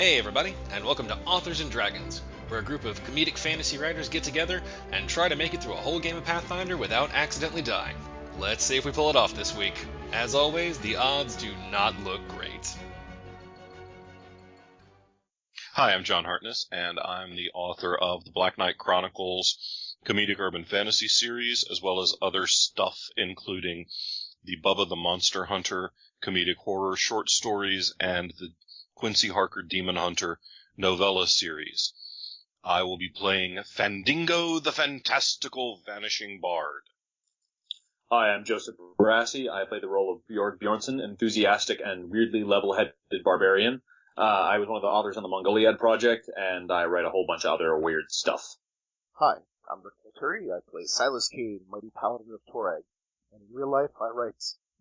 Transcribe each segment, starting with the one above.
Hey everybody, and welcome to Authors and Dragons, where a group of comedic fantasy writers get together and try to make it through a whole game of Pathfinder without accidentally dying. Let's see if we pull it off this week. As always, the odds do not look great. Hi, I'm John Hartness, and I'm the author of the Black Knight Chronicles comedic urban fantasy series, as well as other stuff, including the Bubba the Monster Hunter comedic horror short stories and the Quincy Harker Demon Hunter novella series. I will be playing Fandingo the Fantastical Vanishing Bard. Hi, I'm Joseph Barassi. I play the role of Bjorg Bjornsson, enthusiastic and weirdly level-headed barbarian. I was one of the authors on the Mongoliad project, and I write a whole bunch of other weird stuff. Hi, I'm Rick Multuri. I play Silas Cade, Mighty Paladin of Torag. And in real life, I write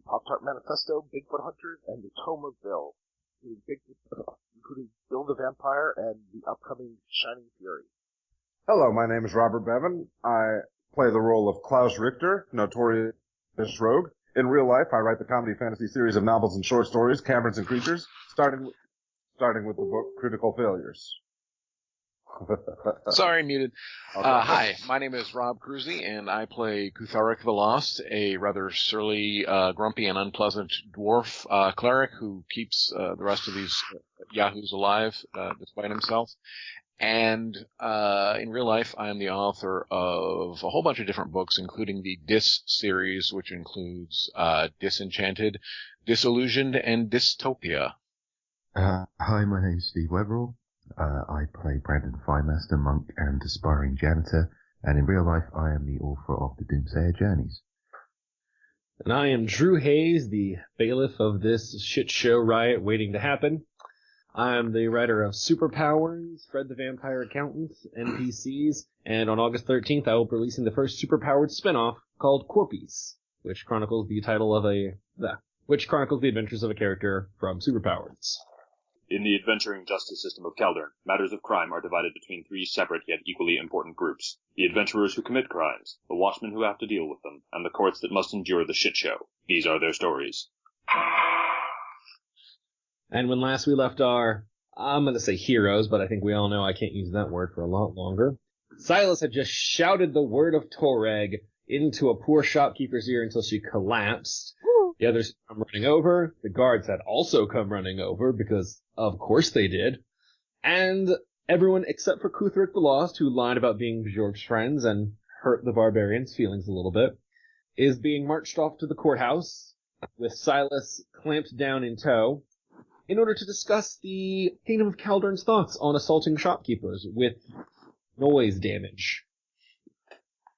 Pop-Tart Manifesto, Bigfoot Hunters, and The Tome of Bill, including Bill the Vampire and the upcoming Shining Fury. Hello, my name is Robert Bevan. I play the role of Klaus Richter, notorious rogue. In real life, I write the comedy fantasy series of novels and short stories, Caverns and Creatures, starting with the book Critical Failures. Sorry, muted. Okay. Hi, my name is Rob Cruzy, and I play Kutharik the Lost, a rather surly, grumpy, and unpleasant dwarf cleric who keeps the rest of these yahoos alive despite himself. And in real life, I am the author of a whole bunch of different books, including the Dis series, which includes Disenchanted, Disillusioned, and Dystopia. Hi, my name's Steve Webberall. I play Brandon Firemaster, monk and aspiring janitor, and in real life I am the author of the Doomsayer Journeys. And I am Drew Hayes, the bailiff of this shit show riot waiting to happen. I am the writer of Superpowers, Fred the Vampire Accountant, NPCs, and on August 13th I will be releasing the first superpowered spin-off called Corpies, which chronicles the adventures of a character from Superpowers. In the adventuring justice system of Kaldern, matters of crime are divided between three separate yet equally important groups. The adventurers who commit crimes, the watchmen who have to deal with them, and the courts that must endure the shit show. These are their stories. And when last we left I'm going to say heroes, but I think we all know I can't use that word for a lot longer. Silas had just shouted the word of Torag into a poor shopkeeper's ear until she collapsed. The others had come running over. The guards had also come running over, because of course they did. And everyone except for Kutharik the Lost, who lied about being Bjork's friends and hurt the barbarians' feelings a little bit, is being marched off to the courthouse, with Silas clamped down in tow, in order to discuss the Kingdom of Kaldern's thoughts on assaulting shopkeepers with noise damage.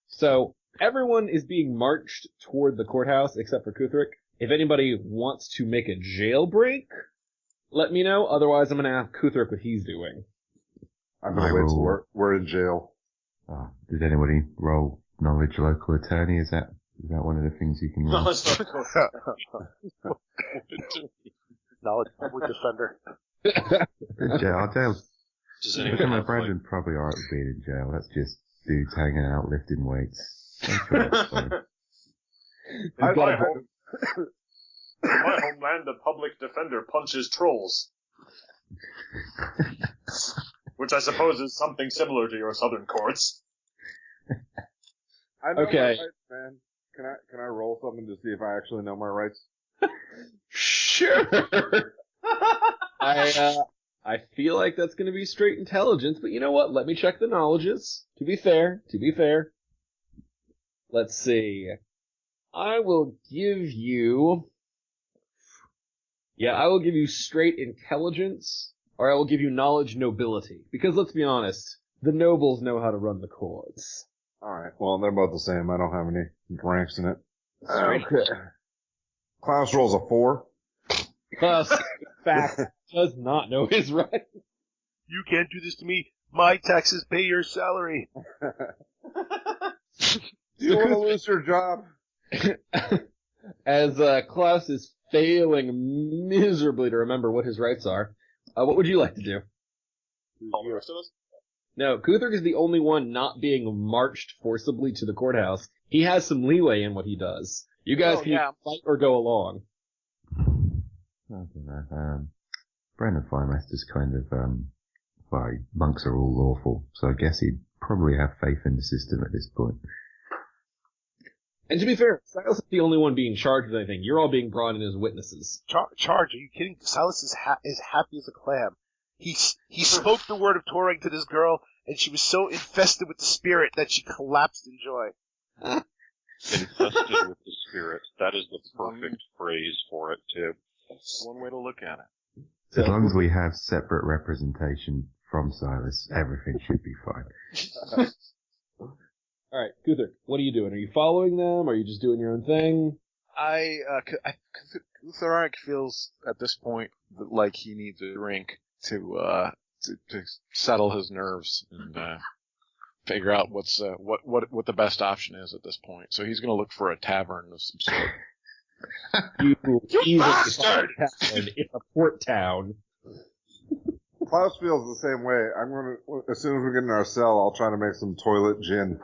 So, everyone is being marched toward the courthouse except for Kutharik. If anybody wants to make a jailbreak, let me know. Otherwise, I'm going to ask Kutharik what he's doing. I'm going to wait till we're in jail. Did anybody roll knowledge local attorney? Is that one of the things you can roll? Knowledge public defender. Jail. Does I anyone my have, Brandon probably alright with being in jail. That's just dudes hanging out, lifting weights. I'm sure that's fine. My homeland, a public defender punches trolls. Which I suppose is something similar to your southern courts. I know Okay. my rights, man. Can I roll something to see if I actually know my rights? Sure. I feel like that's going to be straight intelligence, but you know what? Let me check the knowledges. To be fair. Let's see. I will give you straight intelligence, or I will give you knowledge nobility. Because let's be honest, the nobles know how to run the courts. Alright, well, they're both the same. I don't have any ranks in it. Straight. Okay. Klaus rolls a 4. Plus, in fact, does not know his right. You can't do this to me. My taxes pay your salary. Do you want to lose your job? As Klaus is failing miserably to remember what his rights are, what would you like to do? All the rest of us? No, Kutharik is the only one not being marched forcibly to the courthouse. He has some leeway in what he does. You guys can either fight or go along. I don't know. Brandon Firemaster's kind of, monks are all lawful, so I guess he'd probably have faith in the system at this point. And to be fair, Silas is the only one being charged with anything. You're all being brought in as witnesses. Charge? Are you kidding? Silas is happy as a clam. He spoke the word of Torag to this girl, and she was so infested with the spirit that she collapsed in joy. Infested with the spirit. That is the perfect phrase for it, too. That's one way to look at it. As long as we have separate representation from Silas, everything should be fine. Alright, Guthrie, what are you doing? Are you following them? Are you just doing your own thing? Kutharak feels at this point like he needs a drink to settle his nerves and figure out what the best option is at this point. So he's going to look for a tavern of some sort. You bastard! It's a port town. Klaus feels the same way. I'm gonna, as soon as we get in our cell, I'll try to make some toilet gin.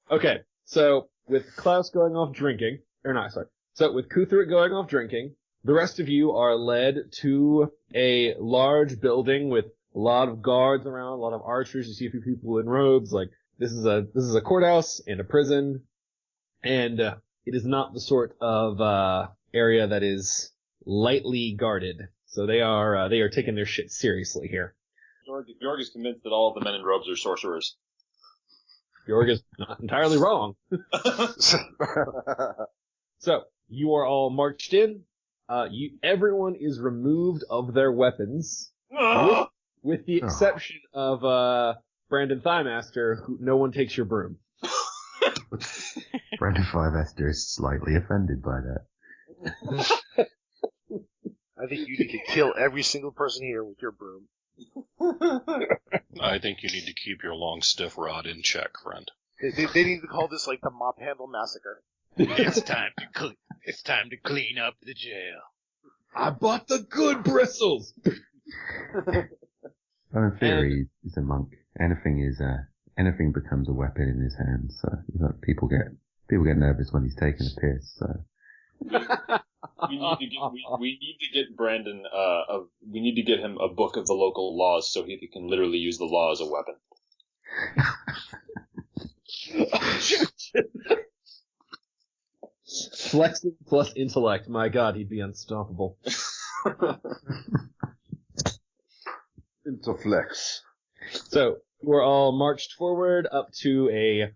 Okay, so with Klaus going off drinking, so with Kuthrit going off drinking, the rest of you are led to a large building with a lot of guards around, a lot of archers. You see a few people in robes. Like this is a courthouse and a prison, and it is not the sort of area that is lightly guarded. So they are taking their shit seriously here. Bjorg is convinced that all of the men in robes are sorcerers. Bjorg is not entirely wrong. So you are all marched in. Everyone is removed of their weapons, with the exception of Brandon Thighmaster, who no one takes your broom. Brandon Firemaster is slightly offended by that. I think you need to kill every single person here with your broom. I think you need to keep your long stiff rod in check, friend. They need to call this like the mop handle massacre. It's time to clean up the jail. I bought the good bristles. Well, in theory, he's a monk. Anything becomes a weapon in his hands. So people get nervous when he's taking a piss. So we need to get Brandon. We need to get him a book of the local laws so he can literally use the law as a weapon. Flexing plus intellect. My God, he'd be unstoppable. Interflex. So you are all marched forward up to a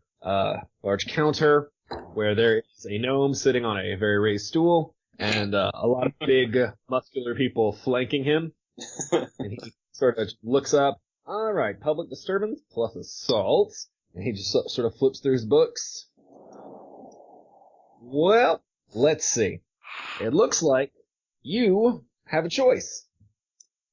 large counter where there is a gnome sitting on a very raised stool and a lot of big muscular people flanking him. And he sort of looks up. All right, public disturbance plus assault. And he just sort of flips through his books. Well, let's see. It looks like you have a choice.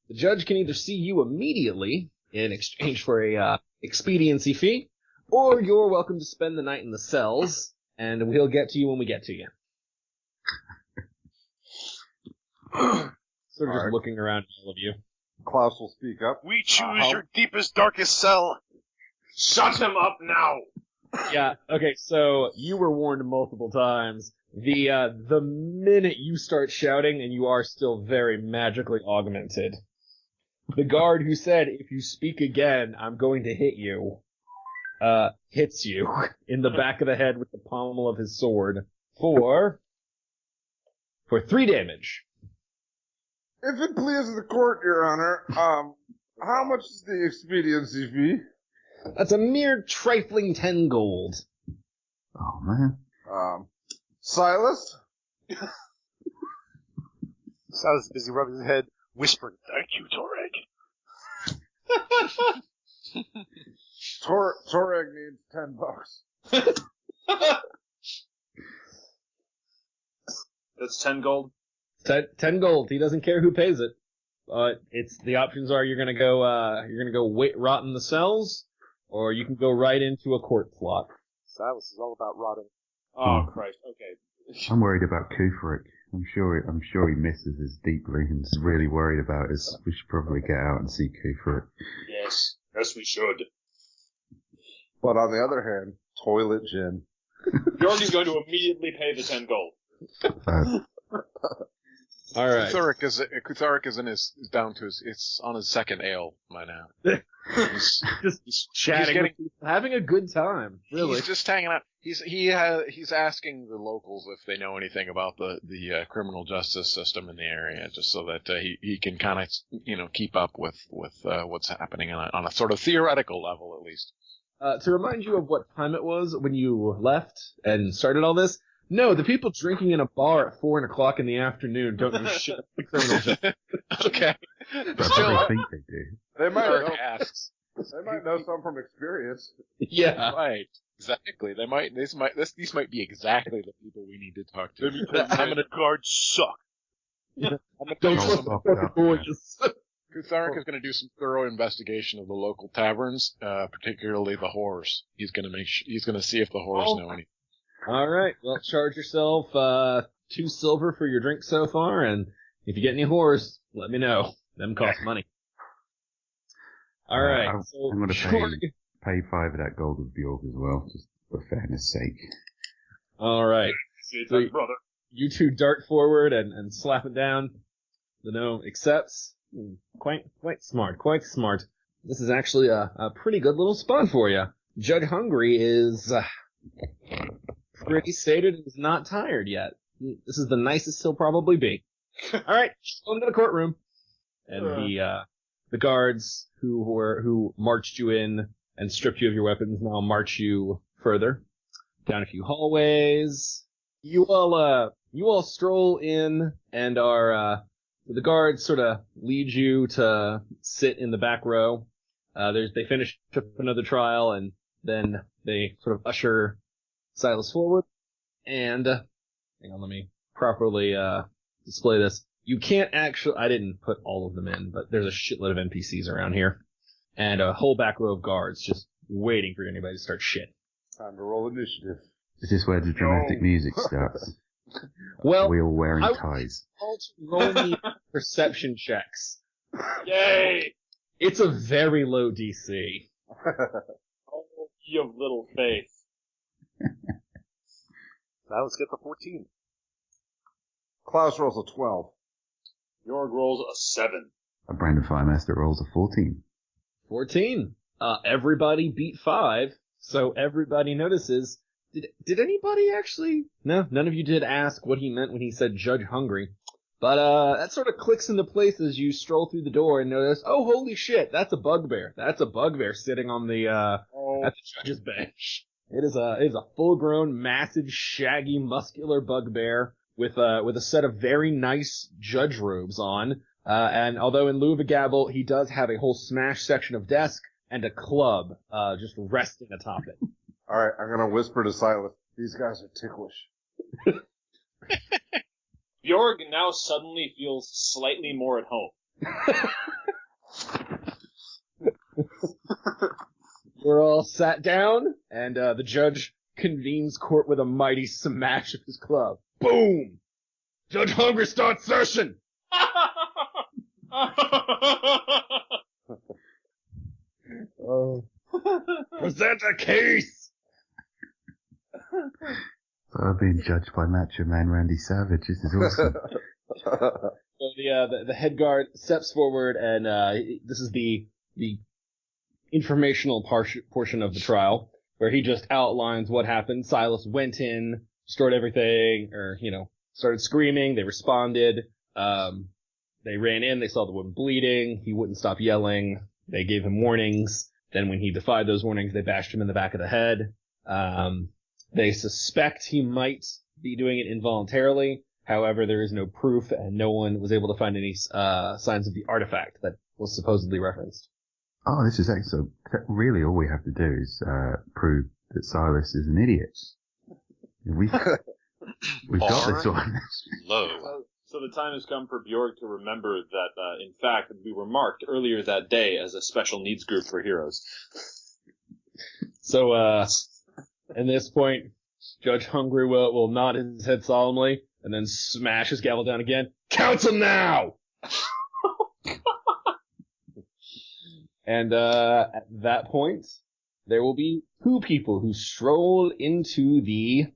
The judge can either see you immediately in exchange for a expediency fee, or you're welcome to spend the night in the cells, and we'll get to you when we get to you. Sort of just looking around at all of you. Klaus will speak up. We choose your deepest, darkest cell. Shut him up now! Yeah, okay, so you were warned multiple times. The minute you start shouting, and you are still very magically augmented, the guard who said, if you speak again, I'm going to hit you, hits you in the back of the head with the pommel of his sword for 3 damage. If it pleases the court, Your Honor, how much is the expediency fee? That's a mere trifling 10 gold. Oh man. Silas? Silas is busy rubbing his head, whispering, "Thank you, Torag." Torag needs $10. That's 10 gold? 10 gold. He doesn't care who pays it. The options are you're gonna go rot in the cells, or you can go right into a court slot. Silas is all about rotting. Oh, Christ. Okay. I'm worried about Kufrik. I'm sure he misses us deeply and is really worried about us. We should probably get out and see Kufrik. Yes, we should. But on the other hand, toilet gin. Bjorg is going to immediately pay the 10 gold. All right. Kutharic is down to it's on his second ale by now. Just chatting, having a good time. Really, he's just hanging out. He's asking the locals if they know anything about the criminal justice system in the area, just so that he can kind of keep up with what's happening on a sort of theoretical level, at least. To remind you of what time it was when you left and started all this. No, the people drinking in a bar at 4:00 in the afternoon don't know shit about the criminal justice. Okay. Still, I think they do. They might Kirk know. asks. They might know some from experience. Yeah. Right. Exactly. These might be exactly the people we need to talk to. Let me tell you, how many guards suck. Don't Oh, trust the fuck fucking up, boys. Kutharic is going to do some thorough investigation of the local taverns, particularly the whores. He's going to see if the whores know anything. All right. Well, charge yourself 2 silver for your drink so far, and if you get any whores, let me know. Them cost money. All right. I'm going to pay 5 of that gold with Bjork as well, just for fairness' sake. All right. So brother. you two dart forward and slap it down. The gnome accepts. Quite smart. Quite smart. This is actually a pretty good little spot for you. Judge Hungry is pretty sated and is not tired yet. This is the nicest he'll probably be. All right, go into the courtroom, and the guards who marched you in and stripped you of your weapons now march you further down a few hallways. You all stroll in and are the guards sort of lead you to sit in the back row. They finish up another trial, and then they sort of usher Silas forward, and hang on, let me properly display this. You can't actually, I didn't put all of them in, but there's a shitload of NPCs around here, and a whole back row of guards just waiting for anybody to start shit. Time to roll initiative. Is this where the dramatic music starts? Well, We all wearing I ties. roll me perception checks. Yay! It's a very low DC. Oh, you have little faith. Now let's get the 14. Klaus rolls a 12. Yorg rolls a 7. A Brandon Firemaster rolls a 14. 14. Everybody beat 5, so everybody notices. Did anybody actually? No, none of you did ask what he meant when he said Judge Hungry. But that sort of clicks into place as you stroll through the door and notice, oh, holy shit, that's a bugbear. That's a bugbear sitting on the at the judge's bench. It is a full-grown, massive, shaggy, muscular bugbear with a set of very nice judge robes on. And although in lieu of a gavel, he does have a whole smashed section of desk and a club just resting atop it. All right, I'm gonna whisper to Silas. These guys are ticklish. Bjorg now suddenly feels slightly more at home. We're all sat down, and the judge convenes court with a mighty smash of his club. Boom! Judge Hungry starts session! Oh. Present a case! I'm being judged by Macho Man Randy Savage. This is awesome. So the head guard steps forward, and this is the informational portion of the trial, where he just outlines what happened. Silas went in, destroyed everything, or started screaming. They responded. They ran in. They saw the woman bleeding. He wouldn't stop yelling. They gave him warnings. Then when he defied those warnings, they bashed him in the back of the head. They suspect he might be doing it involuntarily. However, there is no proof, and no one was able to find any signs of the artifact that was supposedly referenced. Oh, this is excellent. Really, all we have to do is prove that Silas is an idiot. We've got this one. Low. So the time has come for Bjorg to remember that, in fact, we were marked earlier that day as a special needs group for heroes. So, at this point, Judge Hungry will nod his head solemnly and then smash his gavel down again. Counsel now! And at that point, there will be 2 people who stroll into the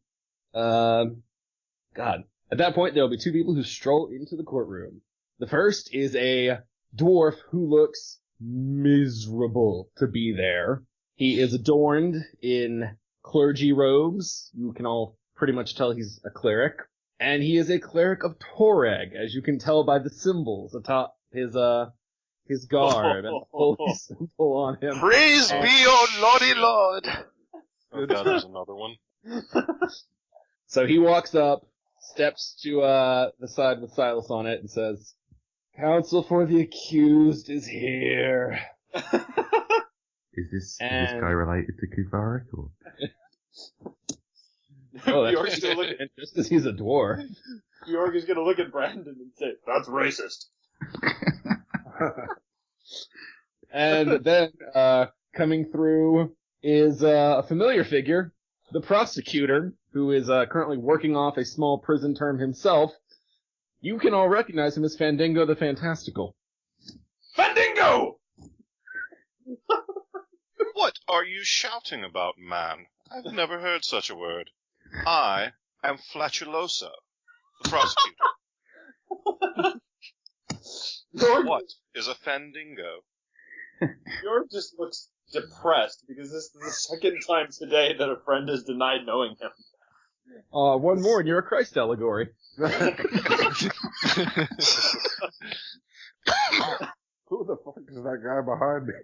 At that point, there will be two people who stroll into the courtroom. The first is a dwarf who looks miserable to be there. He is adorned in clergy robes. You can all pretty much tell he's a cleric. And he is a cleric of Toreg, as you can tell by the symbols atop his guard and the holy symbol on him. Praise be, O Lordy Lord! Oh god, there's another one. So he walks up, steps to the side with Silas on it, and says, "Counsel for the accused is here." Is this guy related to Kufarik, or? Oh, that's Bjork's gonna look at just as he's a dwarf. Bjork is gonna look at Brandon and say, "That's racist." And then coming through is a familiar figure, the prosecutor, who is currently working off a small prison term himself. You can all recognize him as Fandango the Fantastical. Fandango! What are you shouting about, man? I've never heard such a word. I am Flatulosa, the prosecutor. What is a Fandango? Bjork just looks depressed because this is the second time today that a friend has denied knowing him. One more and you're a Christ allegory. Who the fuck is that guy behind me?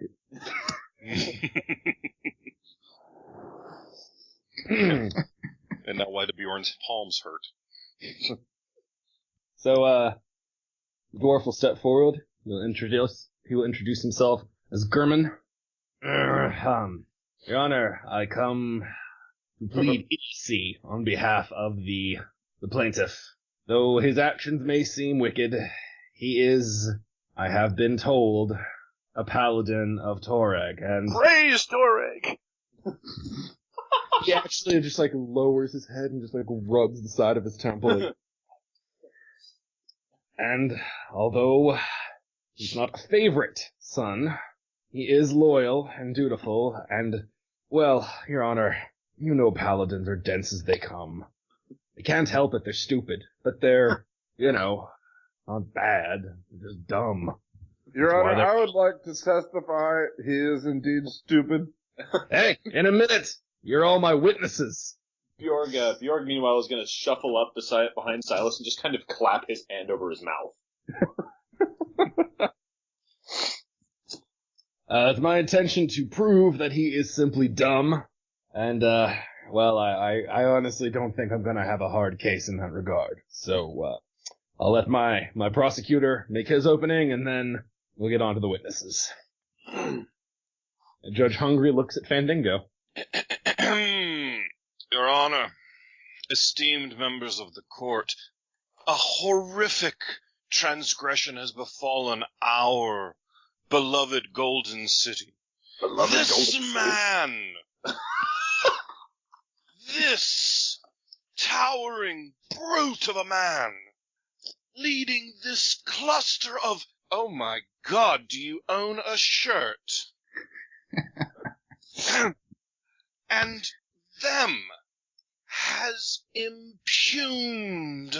And now why do Bjorn's palms hurt? So, the dwarf will step forward. He will introduce himself as Gurman. Your Honor, I come to plead idiocy on behalf of the plaintiff. Though his actions may seem wicked, he is, I have been told, a paladin of Toreg, and Praise Toreg! he actually just lowers his head and just rubs the side of his temple. And although he's not a favorite son, he is loyal and dutiful, and, well, Your Honor, you know paladins are dense as they come. They can't help it, they're stupid, but they're, not bad, they're just dumb. Your Honor, I would like to testify he is indeed stupid. Hey, in a minute! You're all my witnesses! Bjorg, meanwhile, is going to shuffle up behind Silas and just kind of clap his hand over his mouth. It's my intention to prove that he is simply dumb, and, well, I honestly don't think I'm going to have a hard case in that regard. So, I'll let my prosecutor make his opening, and then we'll get on to the witnesses. Judge Hungry looks at Fandango. Your Honor, esteemed members of the court, a horrific transgression has befallen our beloved Golden City. This towering brute of a man, leading this cluster of, oh my god, do you own a shirt? And them has impugned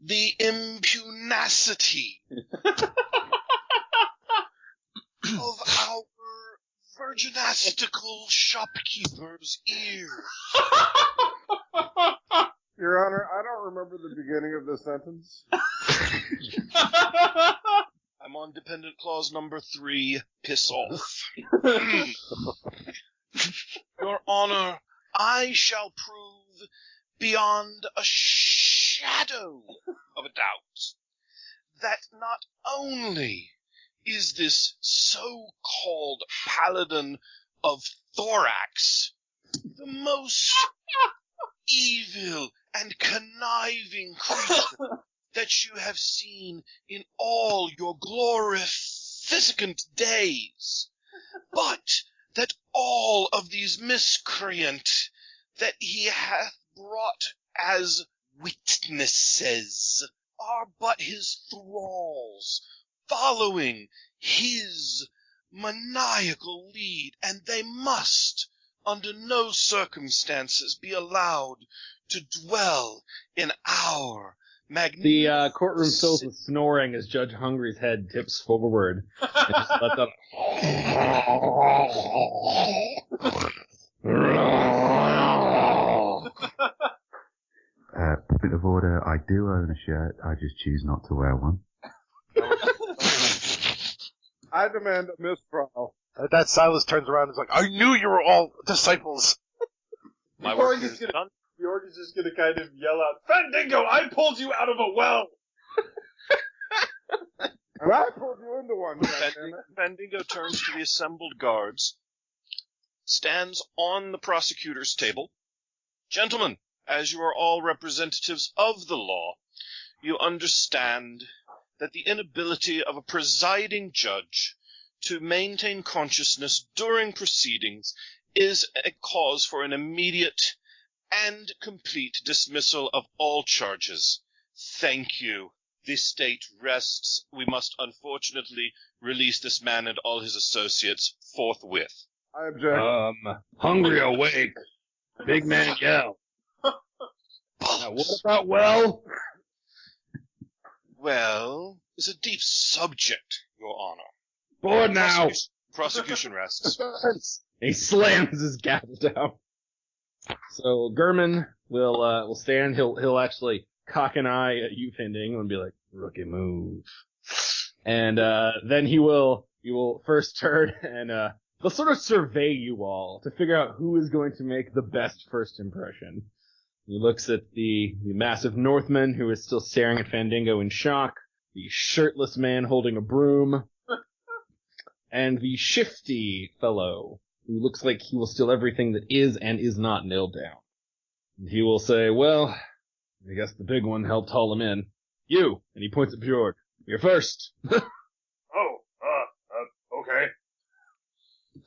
the impunacity of our virginastical shopkeeper's ears. Your Honor, I don't remember the beginning of this sentence. I'm on dependent clause number 3, piss off. Your Honor, I shall prove beyond a shadow of a doubt that not only is this so-called paladin of Thorax the most evil and conniving creature that you have seen in all your glorificent days, but that all of these miscreant that he hath brought as witnesses are but his thralls, following his maniacal lead, and they must under no circumstances be allowed to dwell in our The courtroom fills with snoring as Judge Hungry's head tips forward. And just lets out Point of order, I do own a shirt, I just choose not to wear one. I demand a mistrial. At that, Silas turns around and is like, I knew you were all disciples! My work is done. Bjorg is just gonna kind of yell out, Fandango, I pulled you out of a well! And I pulled you into one, goddammit. Fandango turns to the assembled guards, stands on the prosecutor's table. Gentlemen, as you are all representatives of the law, you understand that the inability of a presiding judge to maintain consciousness during proceedings is a cause for an immediate and complete dismissal of all charges. Thank you. The state rests. We must unfortunately release this man and all his associates forthwith. I object. Hungry awake. Big man yell. Now what about well? Well, it's a deep subject, Your Honor. Board now. Prosecution rests. He slams his gavel down. So Gurman will stand. He'll actually cock an eye at you, Fandango, and be like, "Rookie move." And then he will first turn and they'll sort of survey you all to figure out who is going to make the best first impression. He looks at the massive Northman who is still staring at Fandango in shock, the shirtless man holding a broom, and the shifty fellow who looks like he will steal everything that is and is not nailed down. And he will say, well, I guess the big one helped haul him in. You, and he points at Bjorg. You're first. Okay.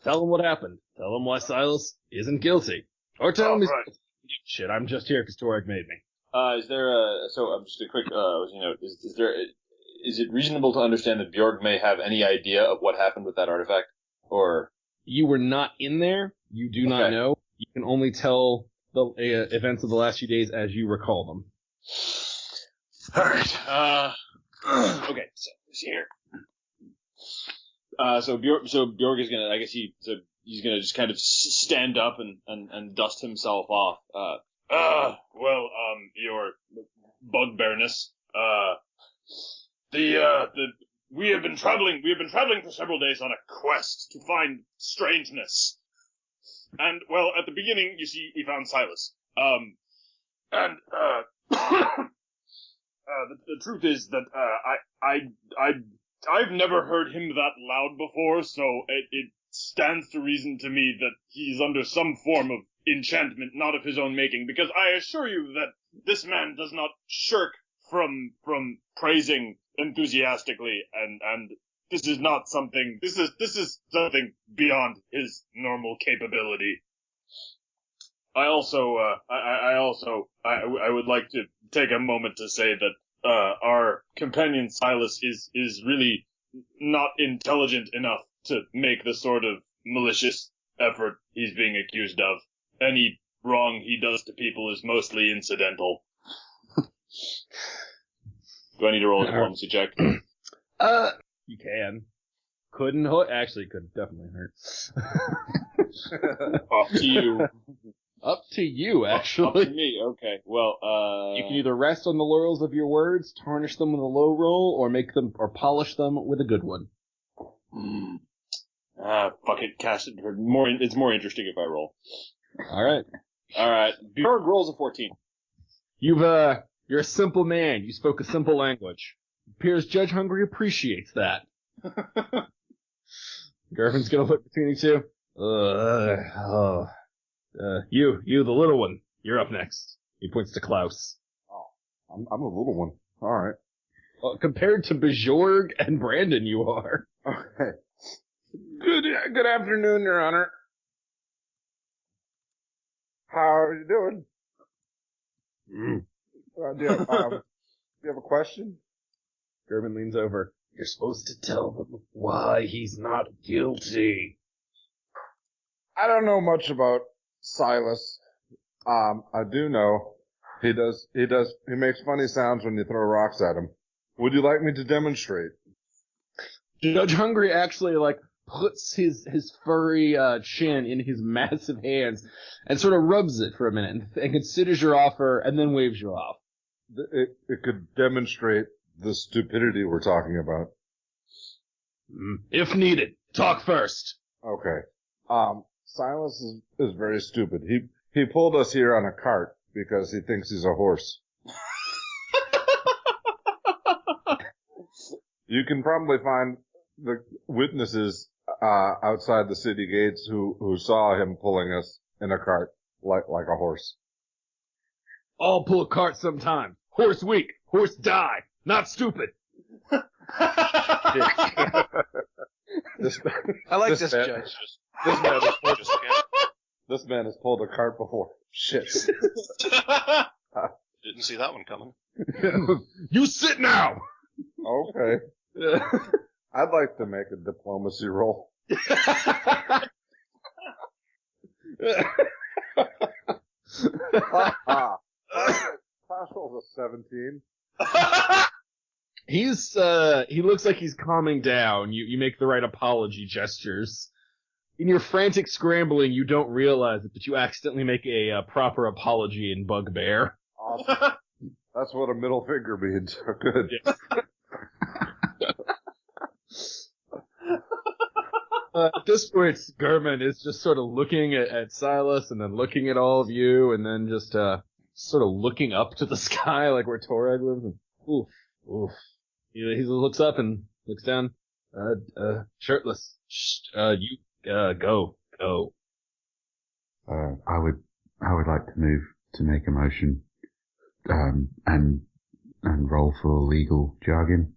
Tell him what happened. Tell him why Silas isn't guilty. Or tell him he's right. Shit, I'm just here because Torek made me. Is there just a quick, is it reasonable to understand that Bjorg may have any idea of what happened with that artifact? Or? You were not in there. You do not know. You can only tell the events of the last few days as you recall them. Alright, okay, so, see here. So Bjorg is gonna, I guess he's gonna just kind of stand up and dust himself off. Your bugbearness, we have been traveling for several days on a quest to find strangeness. And, well, at the beginning, you see, we found Silas. The truth is that, I've never heard him that loud before, so it stands to reason to me that he's under some form of enchantment not of his own making, because I assure you that this man does not shirk from praising enthusiastically, and this is not something, this is something beyond his normal capability. I would like to take a moment to say that our companion Silas is really not intelligent enough to make the sort of malicious effort he's being accused of. Any wrong he does to people is mostly incidental. Do I need to roll a diplomacy check? You can. Couldn't hurt. Actually, could definitely hurt. Up to you. Up to you, actually. Up to me, okay. Well, you can either rest on the laurels of your words, tarnish them with a low roll, or polish them with a good one. Fuck it, cast it. It's more interesting if I roll. Alright. Bjorg rolls a 14. You're a simple man. You spoke a simple language. It appears Judge Hungry appreciates that. Gervin's gonna look between you two. You, the little one. You're up next. He points to Klaus. Oh, I'm a little one. Alright. Well, compared to Bjorg and Brandon, you are. Okay. Good afternoon, Your Honor. How are you doing? Do you have a question? Gervin leans over. You're supposed to tell them why he's not guilty. I don't know much about Silas. I do know he makes funny sounds when you throw rocks at him. Would you like me to demonstrate? Judge Hungry actually, puts his furry, chin in his massive hands and sort of rubs it for a minute and considers your offer and then waves you off. It could demonstrate the stupidity we're talking about. If needed, talk first. Okay. Silas is very stupid. He pulled us here on a cart because he thinks he's a horse. You can probably find the witnesses outside the city gates who saw him pulling us in a cart like a horse. I'll pull a cart sometime. Horse weak. Horse die. Not stupid. I like this man, judge. This man has pulled a cart before. Shit. Didn't see that one coming. You sit now! Okay. I'd like to make a diplomacy roll. Class roll's a 17. He looks like he's calming down. You make the right apology gestures. In your frantic scrambling, you don't realize it, but you accidentally make a proper apology in Bugbear. Awesome. That's what a middle finger means. Good. Yes. At this point, Gurman is just sort of looking at Silas and then looking at all of you and then just sort of looking up to the sky like where Torag lives. And, oof, oof. He looks up and looks down. Shirtless. You go. I would like to move to make a motion, and roll for legal jargon.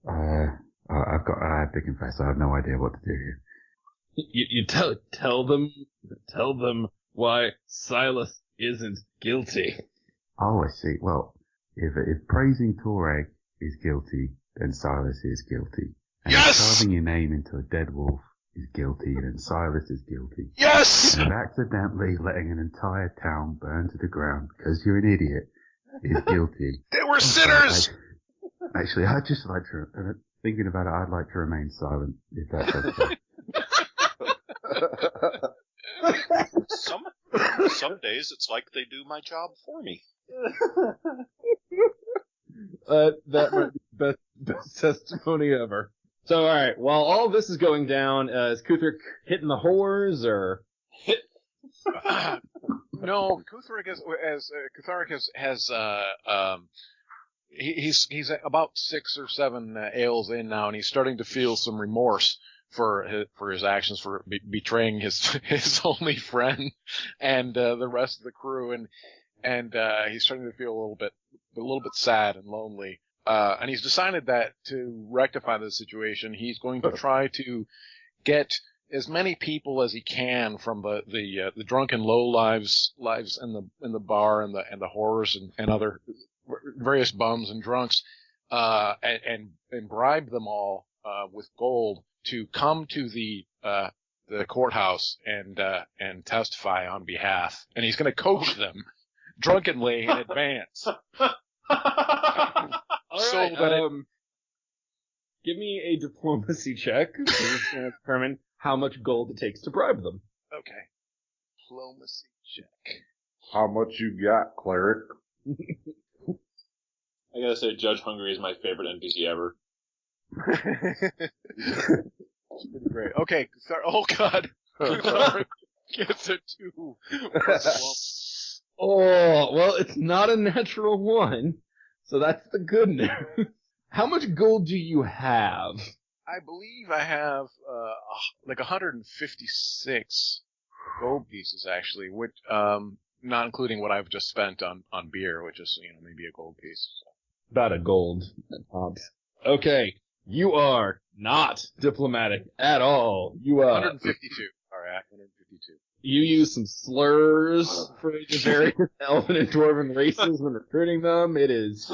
I have to confess, I have no idea what to do here. You tell them why Silas isn't guilty. Oh, I see. Well, if praising Torag is guilty, then Silas is guilty. And if carving your name into a dead wolf is guilty, then Silas is guilty. Yes! And if accidentally letting an entire town burn to the ground because you're an idiot is guilty. They were sinners! Actually, I'd just like to, thinking about it, I'd like to remain silent, if that's okay. Some days it's like they do my job for me. That might be the best testimony ever. So, alright, while all this is going down, is Kuthric hitting the whores, or? No, Kuthric he's about 6 or 7 ales in now, and he's starting to feel some remorse for his actions, for betraying his only friend and the rest of the crew, and he's starting to feel a little bit sad and lonely. And he's decided that to rectify the situation, he's going to try to get as many people as he can from the drunken low lives in the bar and the whores and other various bums and drunks, and bribe them all with gold to come to the courthout and testify on behalf. And he's going to coach them drunkenly in advance. Give me a diplomacy check. It's going to determine how much gold it takes to bribe them. Okay. Diplomacy check. How much you got, cleric? I gotta say, Judge Hungry is my favorite NPC ever. That's pretty great. Okay. Oh, God. Gets a 2. Oh, well, it's not a natural 1, so that's the good news. How much gold do you have? I believe I have, 156 gold pieces, actually, which, not including what I've just spent on beer, which is, maybe a gold piece. So. About a gold at tops. Okay, you are not diplomatic at all. You are 152. All right, 152. You use some slurs for the various elven and dwarven races when recruiting them. It is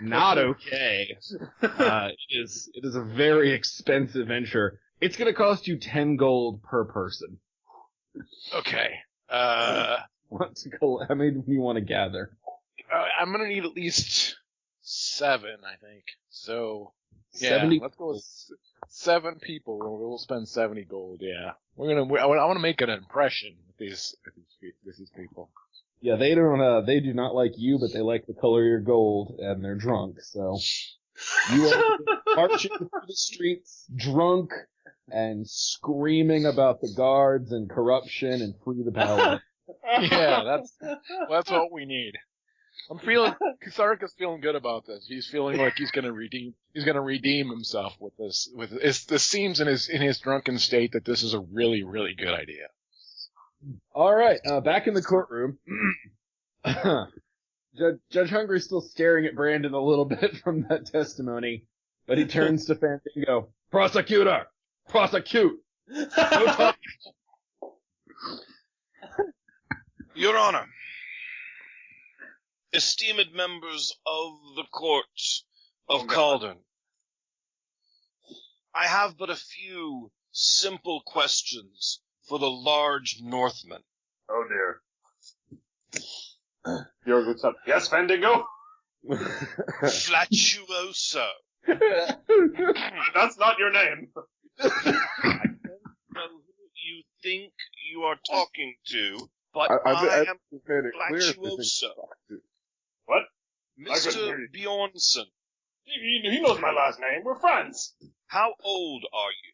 not okay. It is a very expensive venture. It's going to cost you 10 gold per person. Okay. Want to how many do you want to gather? I'm gonna need at least 7, I think. So, yeah, 70? let's go with 7 people. We'll spend 70 gold. Yeah, I want to make an impression with these people. Yeah, they don't. They do not like you, but they like the color of your gold, and they're drunk. So you are marching through the streets, drunk and screaming about the guards and corruption and free the paladin. Yeah, that's what we need. I'm feeling Kusarika's feeling good about this. He's feeling like he's gonna redeem himself with this. This seems in his drunken state that this is a really, really good idea. All right, back in the courtroom. Judge Hungry's still staring at Brandon a little bit from that testimony, but he turns to Fandango. Prosecutor! Prosecute! No talk. Your Honor, esteemed members of the court of Caldern, I have but a few simple questions for the large Northman. Oh dear. Bjorg looks up. Yes, Fandango? Flatuoso. That's not your name. I don't know who you think you are talking to, but I am Flatuoso. What? Mr. Bjornsson. He knows my last name. We're friends. How old are you?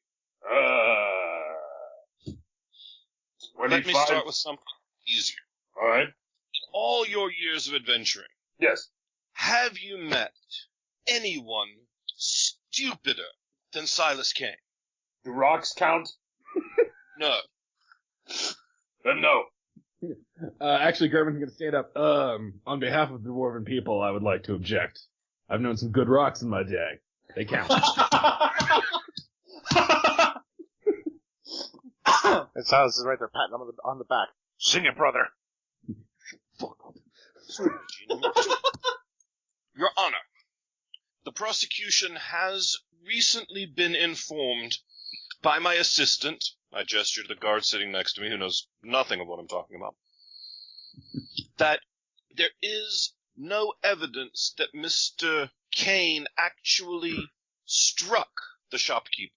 25. Let me start with something easier. All right. In all your years of adventuring, Yes. have you met anyone stupider than Silas Kane? Do rocks count? No. Then no. Actually, Gervin's gonna stand up. On behalf of the Dwarven people, I would like to object. I've known some good rocks in my day. They count. And Silas is right there patting him on the back. Sing it, brother. Your Honor, the prosecution has recently been informed by my assistant, I gesture to the guard sitting next to me who knows nothing of what I'm talking about, that there is no evidence that Mr. Kane actually struck the shopkeeper.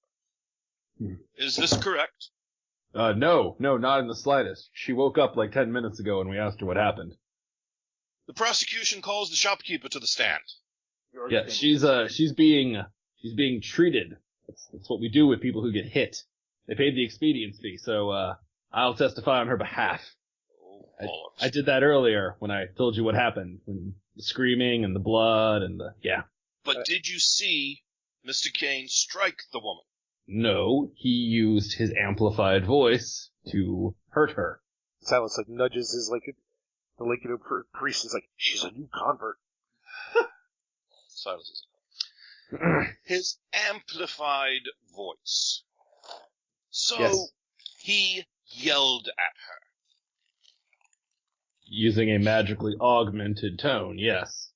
Is this correct? No, not in the slightest. She woke up like 10 minutes ago and we asked her what happened. The prosecution calls the shopkeeper to the stand. Yeah, she's being treated. That's what we do with people who get hit. They paid the expedience fee, so, I'll testify on her behalf. I did that earlier when I told you what happened, when the screaming and the blood and yeah. But did you see Mr. Kane strike the woman? No, he used his amplified voice to hurt her. Silas nudges his priest is like, she's a new convert. Silas is his amplified voice. So Yes. he yelled at her. Using a magically augmented tone, yes.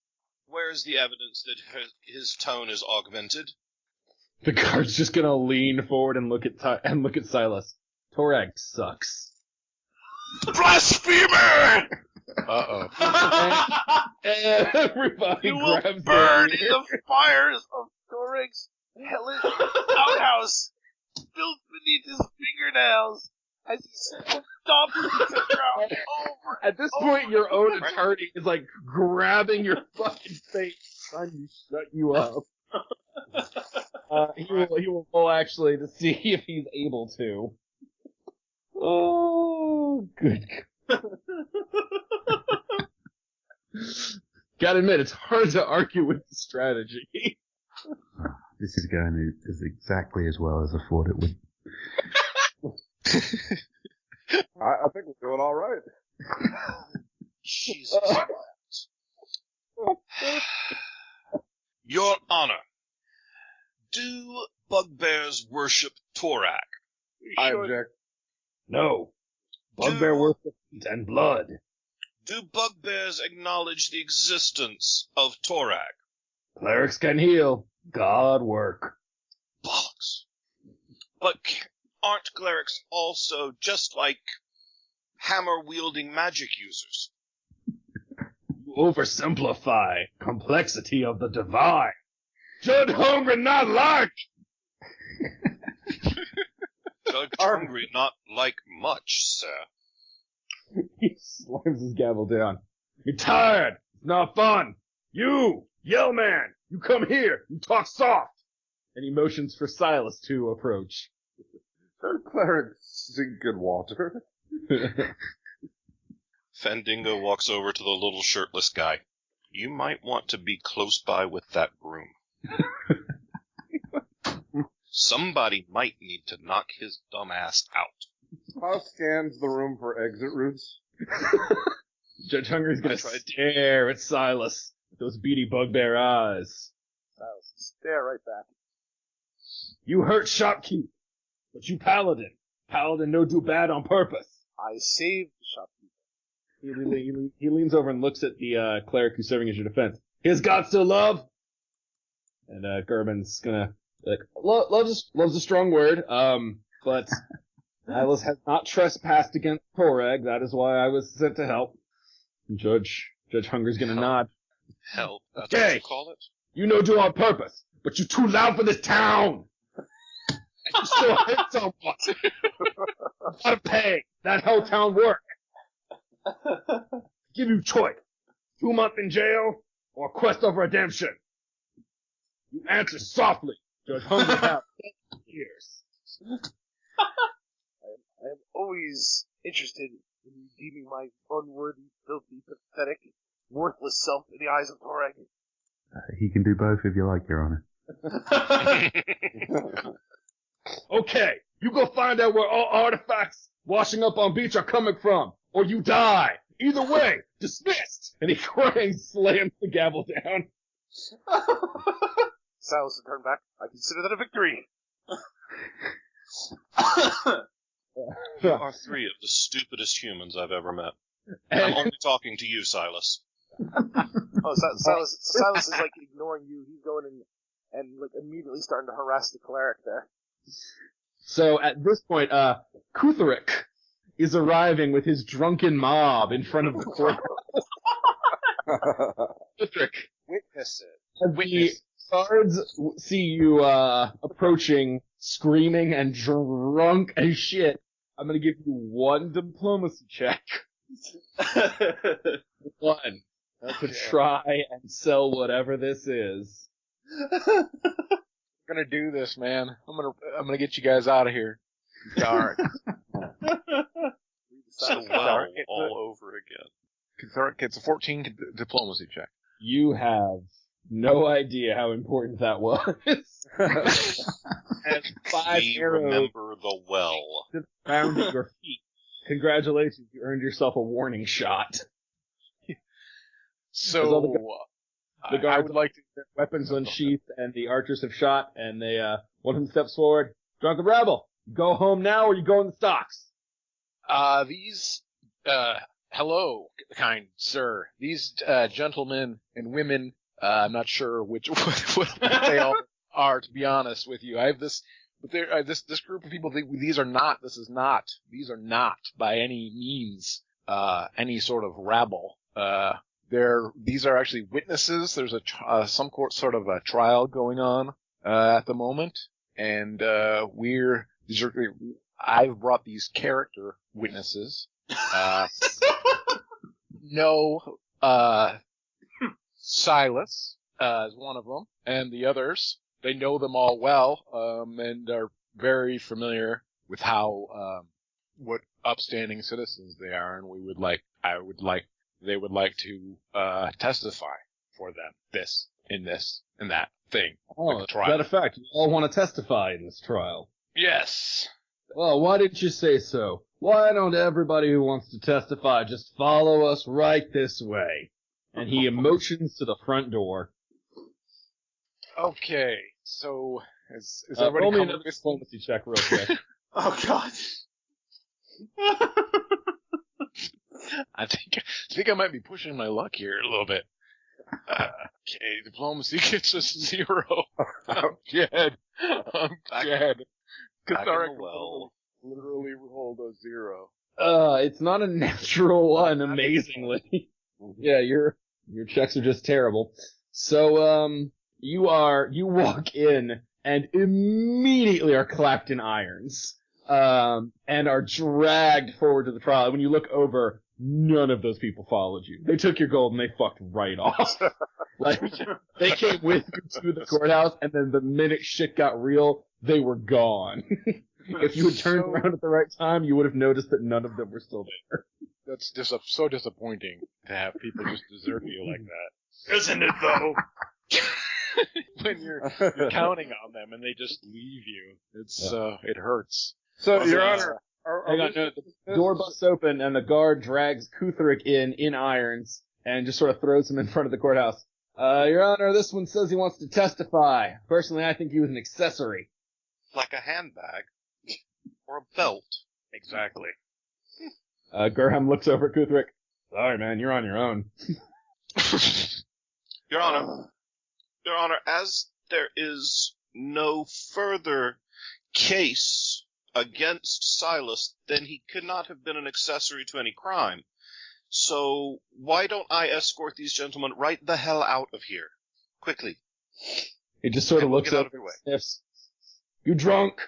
Where's the evidence that his tone is augmented? The guard's just gonna lean forward and look at Silas. Torag sucks. Blasphemer! Uh-oh. Everybody You will grabs burn their in the fires of Torig's hellish outhouse, filth beneath his fingernails, as he stomps the ground over. At this point, your own attorney is grabbing your fucking face, trying to shut you up. He will roll actually to see if he's able to. Oh, good. Gotta admit, it's hard to argue with the strategy. This is going as exactly as well as I thought it would. I think we're doing all right. Jesus. Your Honor, do bugbears worship Torag? I object. No. Bugbear worship and blood. Do bugbears acknowledge the existence of Torag? Clerics can heal. God work. Bollocks. But aren't clerics also, just like hammer-wielding magic users. You oversimplify complexity of the divine. Judge hungry, not like. Judge hungry, not like much, sir. He slams his gavel down. You're tired. It's not fun. You, Yell Man, you come here. You talk soft. And he motions for Silas to approach. Cleric, sink good water. Fendingo walks over to the little shirtless guy. You might want to be close by with that broom. Somebody might need to knock his dumb ass out. How scans the room for exit routes? Judge Hungry's gonna stare at Silas with those beady bugbear eyes. Silas, stare right back. You hurt shopkeep, but you paladin. Paladin no do bad on purpose. I saved the shopkeeper. He leans over and looks at the cleric who's serving as your defense. His God still love? And Gerben's gonna like love's a strong word. But Silas has not trespassed against Toreg. That is why I was sent to help. And Judge Hunger's gonna nod. Help. That's Okay. what you call it? You no do on purpose, but you too loud for this town. And you still hurt someone. You gotta pay. That how town work. Give you choice. 2 months in jail or quest of redemption. You answer softly. Judge Hunger have years. I am always interested in redeeming my unworthy, filthy, pathetic, worthless self in the eyes of Toreg. He can do both if you like, Your Honor. Okay, you go find out where all artifacts washing up on beach are coming from, or you die. Either way, dismissed. And he cries, slams the gavel down. Silas will turn back. I consider that a victory. You are 3 of the stupidest humans I've ever met. I'm only talking to you, Silas. Oh, Silas is like ignoring you. He's going and like immediately starting to harass the cleric there. So at this point, Kutheric is arriving with his drunken mob in front of the court. Kutheric, Witness it. the guards see you approaching, screaming and drunk as shit. I'm gonna give you 1 diplomacy check. 1. To try and sell whatever this is. I'm gonna do this, man. I'm gonna get you guys out of here. Dark. So well, all over again. It's a 14 diplomacy check. You have no idea how important that was. And 5 We arrows remember the well. found at your feet. Congratulations, you earned yourself a warning shot. So, The I guards would like to... their weapons unsheathed, and the archers have shot, and they, one of them steps forward. Drunken rebel, you go home now or you go in the stocks? Hello, kind sir. These, gentlemen and women, I'm not sure what they all are, to be honest with you. I have this group of people, these are not by any means, any sort of rabble. These are actually witnesses. There's some sort of a trial going on, at the moment. And, I've brought these character witnesses. Silas, is one of them. And the others, they know them all well, and are very familiar with how, what upstanding citizens they are. And they would like to testify for them, this and that thing. Oh, like a is trial. that a fact? You all want to testify in this trial. Yes. Well, why didn't you say so? Why don't everybody who wants to testify just follow us right this way? And he motions to the front door. Okay, so is everybody roll me coming another with diplomacy check real quick. Oh god. I think I might be pushing my luck here a little bit. Okay, diplomacy gets us 0. I'm dead. Back in the well. Literally rolled a 0. It's not a natural one, amazingly. Yeah, your checks are just terrible. So, you walk in and immediately are clapped in irons, and are dragged forward to the trial. When you look over, none of those people followed you. They took your gold and they fucked right off. Like, they came with you to the courthouse, and then the minute shit got real, they were gone. If you had turned around at the right time, you would have noticed that none of them were still there. That's just so disappointing to have people just desert you like that. Isn't it, though? When you're counting on them and they just leave you, it hurts. So, Your Honor, Hang on, no, the door busts open and the guard drags Kutherick in irons and just sort of throws him in front of the courthouse. Your Honor, this one says he wants to testify. Personally, I think he was an accessory. Like a handbag. Or a belt. Exactly. Gurham looks over at Kutherick. Sorry, man, you're on your own. Your Honor, as there is no further case against Silas, then he could not have been an accessory to any crime. So why don't I escort these gentlemen right the hell out of here? Quickly. He just sort of looks get out up of your way. and sniffs. You drunk?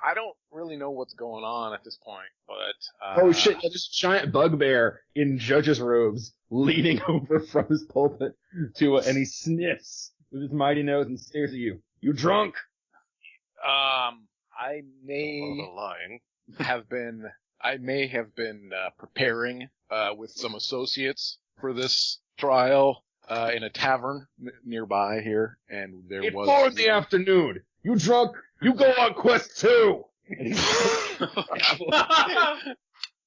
I don't really know what's going on at this point, but Oh shit, there's a giant bugbear in judge's robes leaning over from his pulpit to and he sniffs with his mighty nose and stares at you. You drunk? I may lying. have been preparing with some associates for this trial in a tavern nearby here, and there It's was 4 in the afternoon. You drunk? You go on quest 2.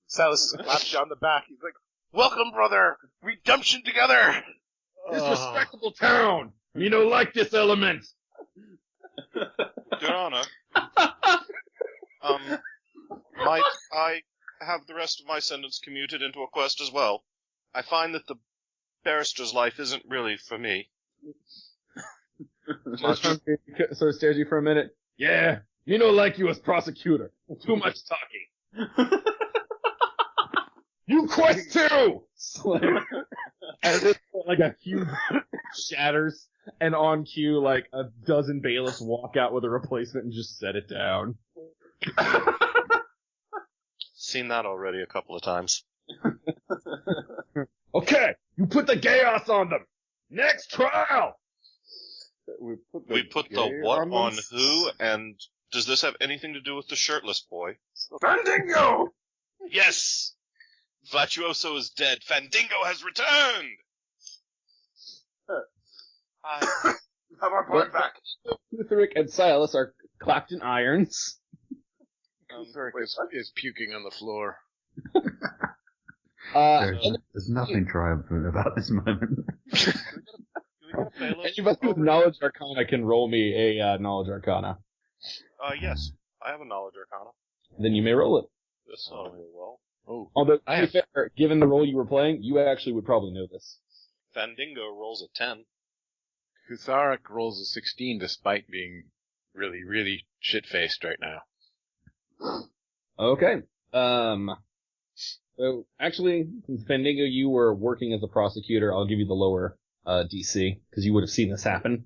Silas slaps you on the back. He's like, "Welcome, brother. Redemption together." This respectable town. You know, like this element. Your Honor, might I have the rest of my sentence commuted into a quest as well? I find that the barrister's life isn't really for me. Sort of stares at you for a minute. Yeah, you know, like you as prosecutor. Too much talking. You quest 2! And this like a huge shatters, and on cue, like a dozen bailiffs walk out with a replacement and just set it down. Seen that already a couple of times. Okay, you put the chaos on them. Next trial. We put the what on who, and does this have anything to do with the shirtless boy? Fandango! Yes! Virtuoso is dead. Fandango has returned! Have our point back. Kutherick and Silas are clapped in irons. Kutherick is puking on the floor. There's nothing triumphant about this moment. Anybody with knowledge arcana can roll me a knowledge arcana. Yes. I have a knowledge arcana. Then you may roll it. This ought to go well. Oh, Although, to be fair, given the role you were playing, you actually would probably know this. Fandango rolls a 10. Kutharic rolls a 16 despite being really, really shit-faced right now. Okay. So, actually, since Fandango, you were working as a prosecutor, I'll give you the lower DC, because you would have seen this happen.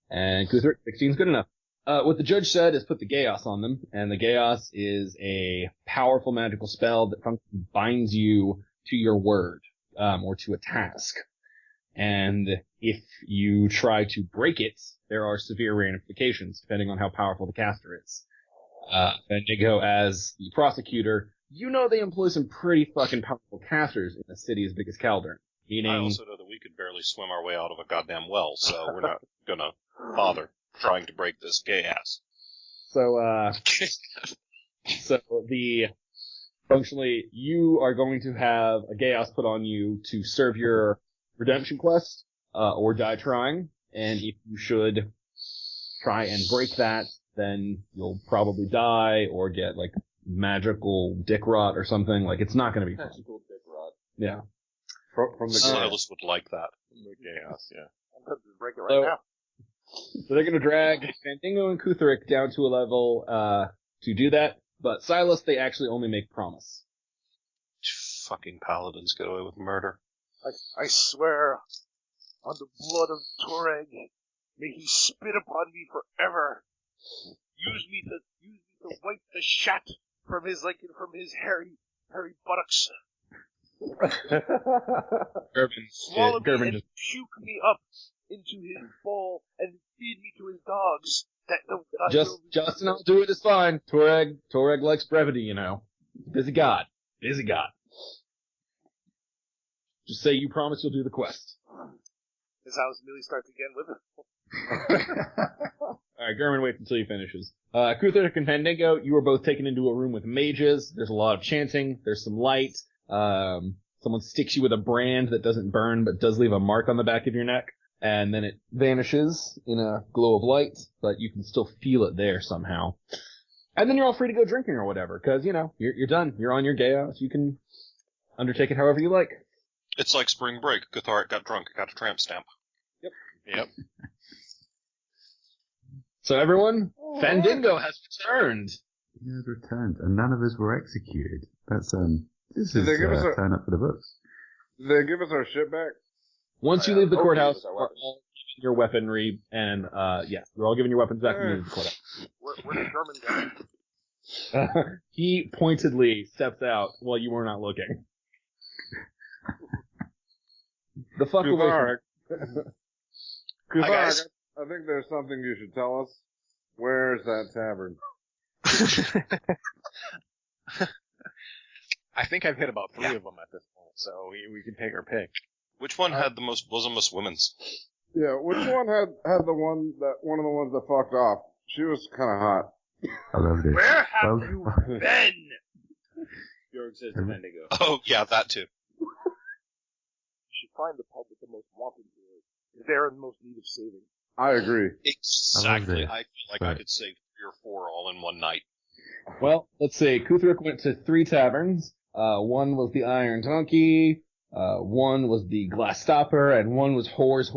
And Kutherick, 16 is good enough. What the judge said is put the Chaos on them, and the Chaos is a powerful magical spell that binds you to your word, or to a task. And if you try to break it, there are severe ramifications, depending on how powerful the caster is. Fandango, as the prosecutor, you know they employ some pretty fucking powerful casters in a city as big as Caldern. Meaning, I also know that we could barely swim our way out of a goddamn well, so we're not gonna bother trying to break this gay ass. So, functionally, you are going to have a Chaos put on you to serve your redemption quest, or die trying, and if you should try and break that, then you'll probably die, or get, like, magical dick rot or something. Like, it's not gonna be fun. Magical dick rot. Yeah. From the Silas would like that. The chaos, yeah. I'm going to break it right now. So they're gonna drag Fandango and Kutherick down to a level, to do that. But Silas, they actually only make promise. Fucking paladins get away with murder. I swear, on the blood of Toreg, may he spit upon me forever. Use me to wipe the shat from his hairy buttocks. Swallow me and puke me up into his bowl and feed me to his dogs. Justin, I'll do it. It's fine. Toreg likes brevity, you know. Busy God. Just say you promise you'll do the quest. This house really starts again with it. Alright, German waits until he finishes. Kutheric and Fandango, you are both taken into a room with mages. There's a lot of chanting. There's some light. Someone sticks you with a brand that doesn't burn but does leave a mark on the back of your neck. And then it vanishes in a glow of light, but you can still feel it there somehow. And then you're all free to go drinking or whatever, because, you know, you're done. You're on your chaos. You can undertake it however you like. It's like spring break. Kutharic got drunk, got a tramp stamp. Yep. So everyone, Fandango has returned. He has returned, and none of us were executed. That's, this is, turn up for the books. Did they give us our shit back? Once you leave the courthouse, you're all given your weaponry, and, you're all given your weapons back when you leave the courthouse. Where did German go? He pointedly steps out while you were not looking. The fuck away from Kutharic, I think there's something you should tell us. Where's that tavern? I think I've hit about 3 of them at this point, so we can take our pick. Which one had the most bosomous women's? Yeah, which one had one of the ones that fucked off? She was kind of hot. I loved it. Where have you been? Jorg says to Vendigo. Oh, yeah, that too. You should find the pub with the most wanted heroes. They're in the most need of saving. I agree. Exactly. I feel like I could save 3 or 4 all in one night. Well, let's see. Kutheric went to 3 taverns. One was the Iron Donkey, one was the Glass Stopper, and one was Whores.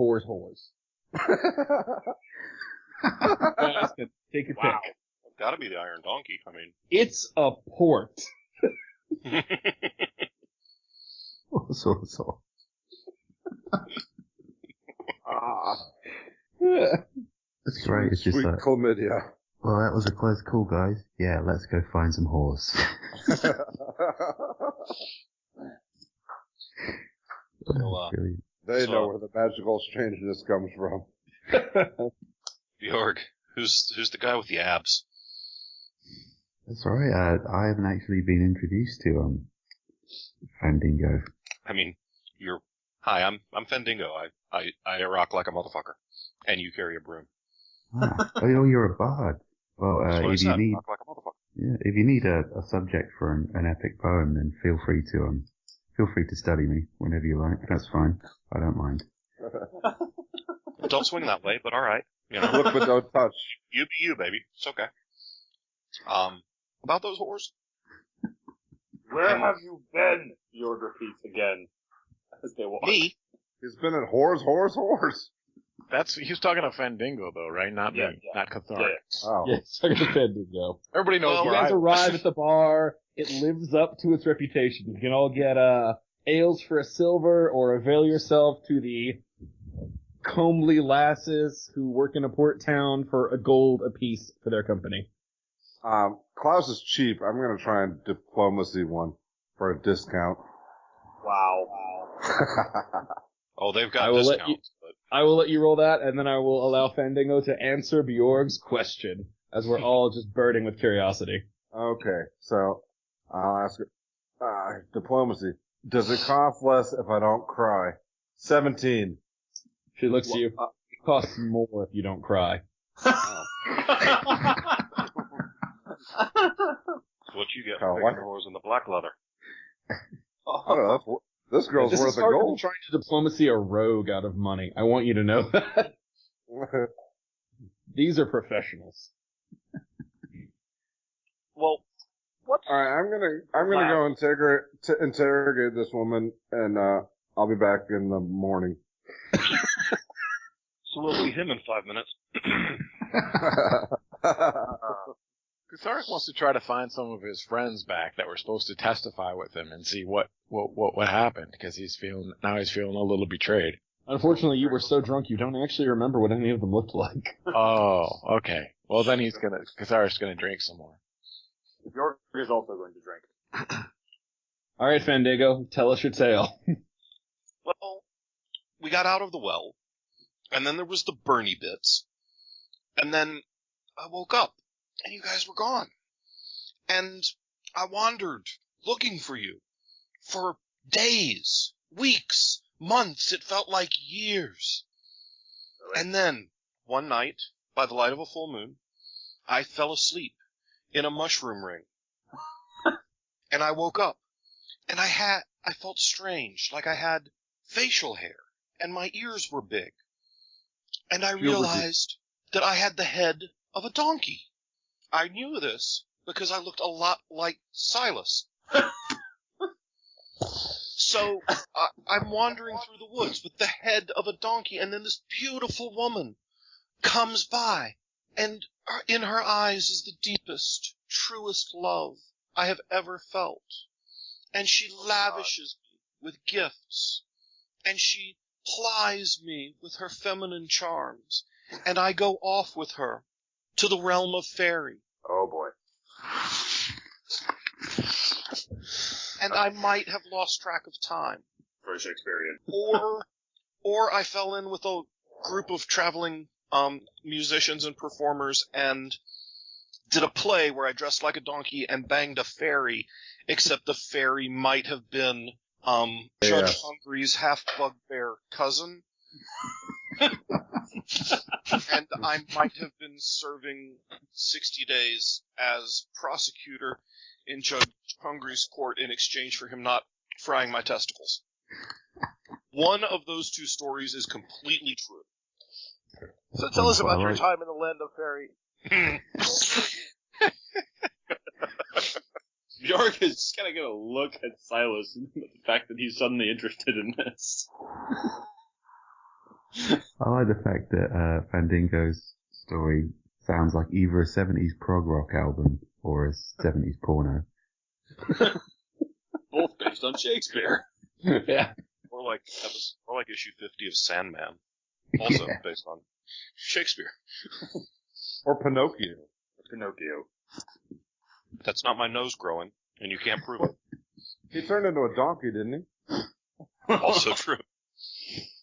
Guys can take your pick. It's gotta be the Iron Donkey. I mean, It's a port. So. That's great. It's just Sweet like, chlamydia. well, that was a close call, guys. Yeah, let's go find some horse. They know where the magical strangeness comes from. Bjorg, who's the guy with the abs? That's right. I haven't actually been introduced to Fandango. I mean, hi, I'm Fendingo. I rock like a motherfucker. And you carry a broom. Oh, you're a bard. Well, if you need, rock like a motherfucker. yeah, if you need a subject for an epic poem, then feel free to study me whenever you like. That's fine. I don't mind. Don't swing that way, but alright. You know, Look but don't touch. you be you, baby. It's okay. About those whores? Where have you been? Jorg repeats again as they walk. Me? He's been at whores. He's talking to Fandango though, right? Not me, not Kutharic. Oh. Yes, Fandango. Everybody knows You where guys arrive at the bar. It lives up to its reputation. You can all get ales for a silver, or avail yourself to the comely lasses who work in a port town for a gold apiece for their company. Klaus is cheap. I'm gonna try and diplomacy one for a discount. Wow. Oh, they've got discounts. I will let you roll that, and then I will allow Fandango to answer Bjorg's question, as we're all just burning with curiosity. Okay, so I'll ask her. Diplomacy. Does it cost less if I don't cry? 17. She looks at you. It costs more if you don't cry. What you get for picking whores in the black leather. Oh, this girl's This worth is a harder than gold. trying to diplomacy a rogue out of money. I want you to know that. These are professionals. Well, what? All right, I'm gonna go interrogate this woman, and I'll be back in the morning. So we'll see him in 5 minutes. Kutharic wants to try to find some of his friends back that were supposed to testify with him and see what happened, because he's feeling a little betrayed. Unfortunately, you were so drunk you don't actually remember what any of them looked like. Oh, okay. Well, then Kutharic's gonna drink some more. Bjork is also going to drink. All right, Fandango, tell us your tale. Well, we got out of the well, and then there was the Bernie bits, and then I woke up, and you guys were gone. And I wandered, looking for you, for days, weeks, months. It felt like years. And then, one night, by the light of a full moon, I fell asleep in a mushroom ring. And I woke up, and I felt strange, like I had facial hair, and my ears were big. And I realized that I had the head of a donkey. I knew this because I looked a lot like Silas. So I'm wandering through the woods with the head of a donkey, and then this beautiful woman comes by, and in her eyes is the deepest, truest love I have ever felt. And she lavishes me with gifts, and she plies me with her feminine charms, and I go off with her to the realm of fairy. Oh boy. And I might have lost track of time. Very Shakespearean. Or I fell in with a group of traveling musicians and performers and did a play where I dressed like a donkey and banged a fairy, except the fairy might have been Judge Hungry's half-bugbear cousin. And I might have been serving 60 days as prosecutor in Judge Hungry's court in exchange for him not frying my testicles. One of those two stories is completely true. So tell us about your time in the land of fairy. Bjork is just kind of going to look at Silas and the fact that he's suddenly interested in this. I like the fact that Fandango's story sounds like either a 70s prog rock album or a 70s porno. Both based on Shakespeare. Yeah. Or like issue 50 of Sandman, also based on Shakespeare. Or Pinocchio. Pinocchio. That's not my nose growing, and you can't prove it. He turned into a donkey, didn't he? Also true.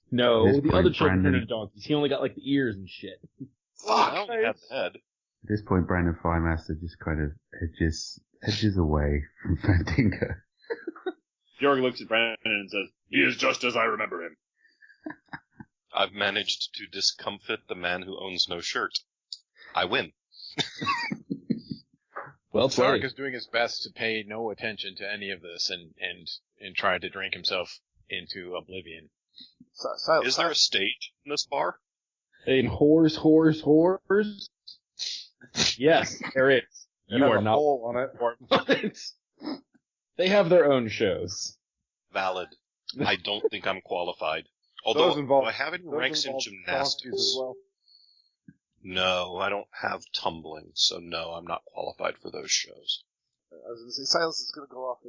No, At this the point, other children Brandon- turned into donkeys. He only got like the ears and shit. Fuck, I only had the head. At this point, Brandon Firemaster just kind of edges away from Fandango. Bjork looks at Brandon and says, "He is just as I remember him." I've managed to discomfit the man who owns no shirt. I win. Well Kutharic played. is doing his best to pay no attention to any of this and try to drink himself into oblivion. Is there a stage in this bar? In whores. Yes, there is. It You has are a not. hole on it. They have their own shows. Valid. I don't think I'm qualified. Those Although, involve- do I have any those ranks in involve gymnastics? donkeys as well. No, I don't have tumbling, so no, I'm not qualified for those shows. I was going to say, Silas is going to go off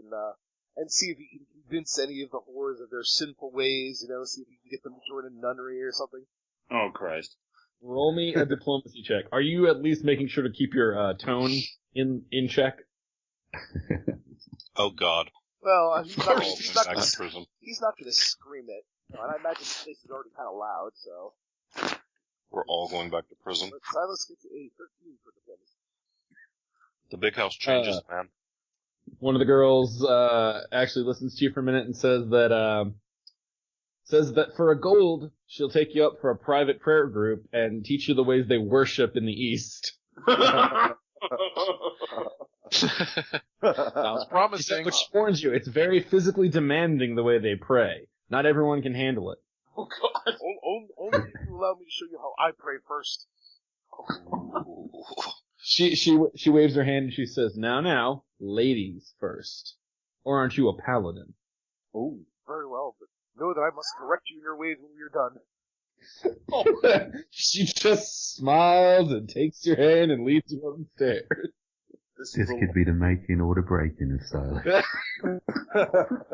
and see if he can convince any of the whores of their sinful ways, see if he can get them to join a nunnery or something. Oh, Christ. Roll me a diplomacy check. Are you at least making sure to keep your tone in check? Oh God. Well, he's We're not, all he's going not back going to prison. to scream it. And I imagine this place is already kind of loud, so. We're all going back to prison. But Silas gets a 13 for diplomacy. The big house changes, man. One of the girls actually listens to you for a minute and says that for a gold, she'll take you up for a private prayer group and teach you the ways they worship in the East. Sounds promising. Which warns you, it's very physically demanding the way they pray. Not everyone can handle it. Oh, God. Only if you allow me to show you how I pray first. She waves her hand and she says, now, ladies first. Or aren't you a paladin? Oh, very well, but know that I must correct you in your ways when we are done. She just smiles and takes your hand and leads you up the stairs. This could be the making or the breaking of Silas.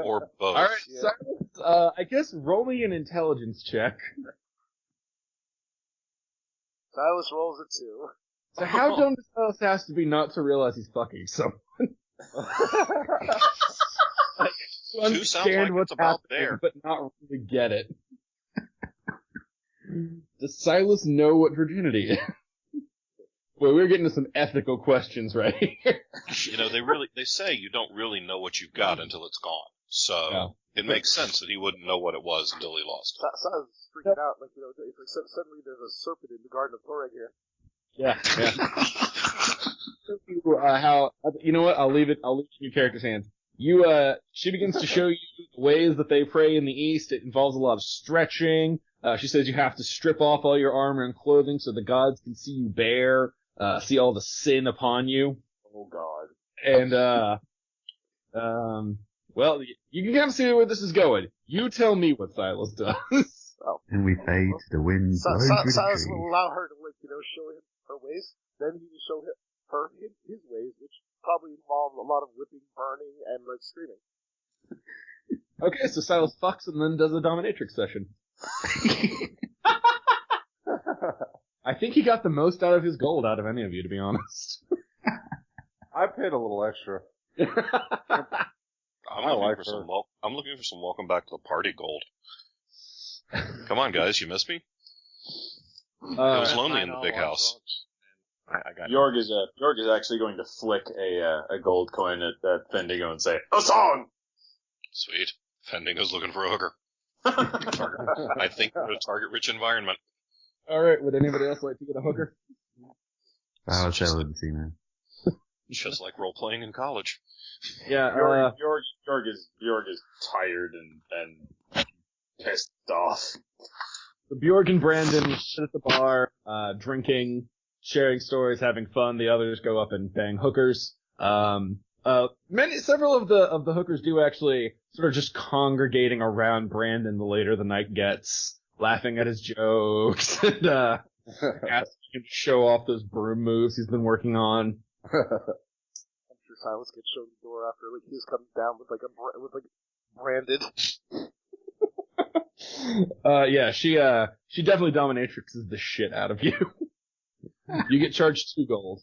Or both. All right, Silas, I guess roll me an intelligence check. Silas rolls a 2. So how dumb does Silas has to be not to realize he's fucking someone? Like, to 2 sounds like understand what's it's about happening, there. but not really get it. Does Silas know what virginity is? Boy, we're getting to some ethical questions right here. You know, they say you don't really know what you've got until it's gone. So it makes sense that he wouldn't know what it was until he lost it. Silas is freaking out, like, it's like suddenly there's a serpent in the Garden of Toreg here. Yeah. You know what? I'll leave it in your character's hands. She begins to show you the ways that they pray in the East. It involves a lot of stretching. She says you have to strip off all your armor and clothing so the gods can see you bare, see all the sin upon you. Oh God. And, well, you can kind of see where this is going. You tell me what Silas does. And we fade to the wind. Silas will allow her to, show him her ways. Then he will show her his ways, which probably involve a lot of whipping, burning, and, screaming. Okay, so Silas fucks and then does a dominatrix session. I think he got the most out of his gold out of any of you, to be honest. I paid a little extra. I'm looking for some welcome back to the party gold. Come on, guys, you missed me? It was lonely in the big house. I got Jorg is actually going to flick a gold coin at Fendigo and say, "A song!" Sweet. Fendingo's looking for a hooker. I think we're in a target-rich environment. Alright, would anybody else like to get a hooker? I was celibacy, man. Just like role-playing in college. Yeah, Jorg is tired and pissed off. So Bjorg and Brandon sit at the bar, drinking, sharing stories, having fun. The others go up and bang hookers. Several of the hookers do actually sort of just congregating around Brandon the later the night gets, laughing at his jokes and asking him to show off those broom moves he's been working on. I'm sure Silas gets shown the door after he's coming down with branded. Yeah, she definitely dominatrixes the shit out of you. You get charged 2 gold.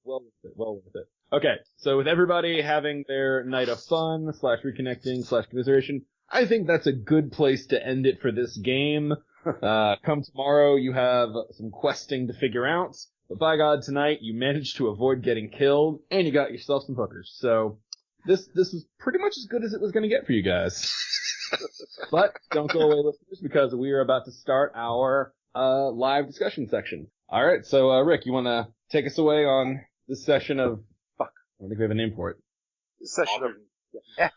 Well worth it. Okay, so with everybody having their night of fun, / reconnecting, / commiseration, I think that's a good place to end it for this game. Come tomorrow, you have some questing to figure out, but by God, tonight you managed to avoid getting killed, and you got yourself some hookers. So, this is pretty much as good as it was gonna get for you guys. But don't go away, listeners, because we are about to start our live discussion section. All right, so Rick, you want to take us away on this session of I don't think we have a name for it. This session of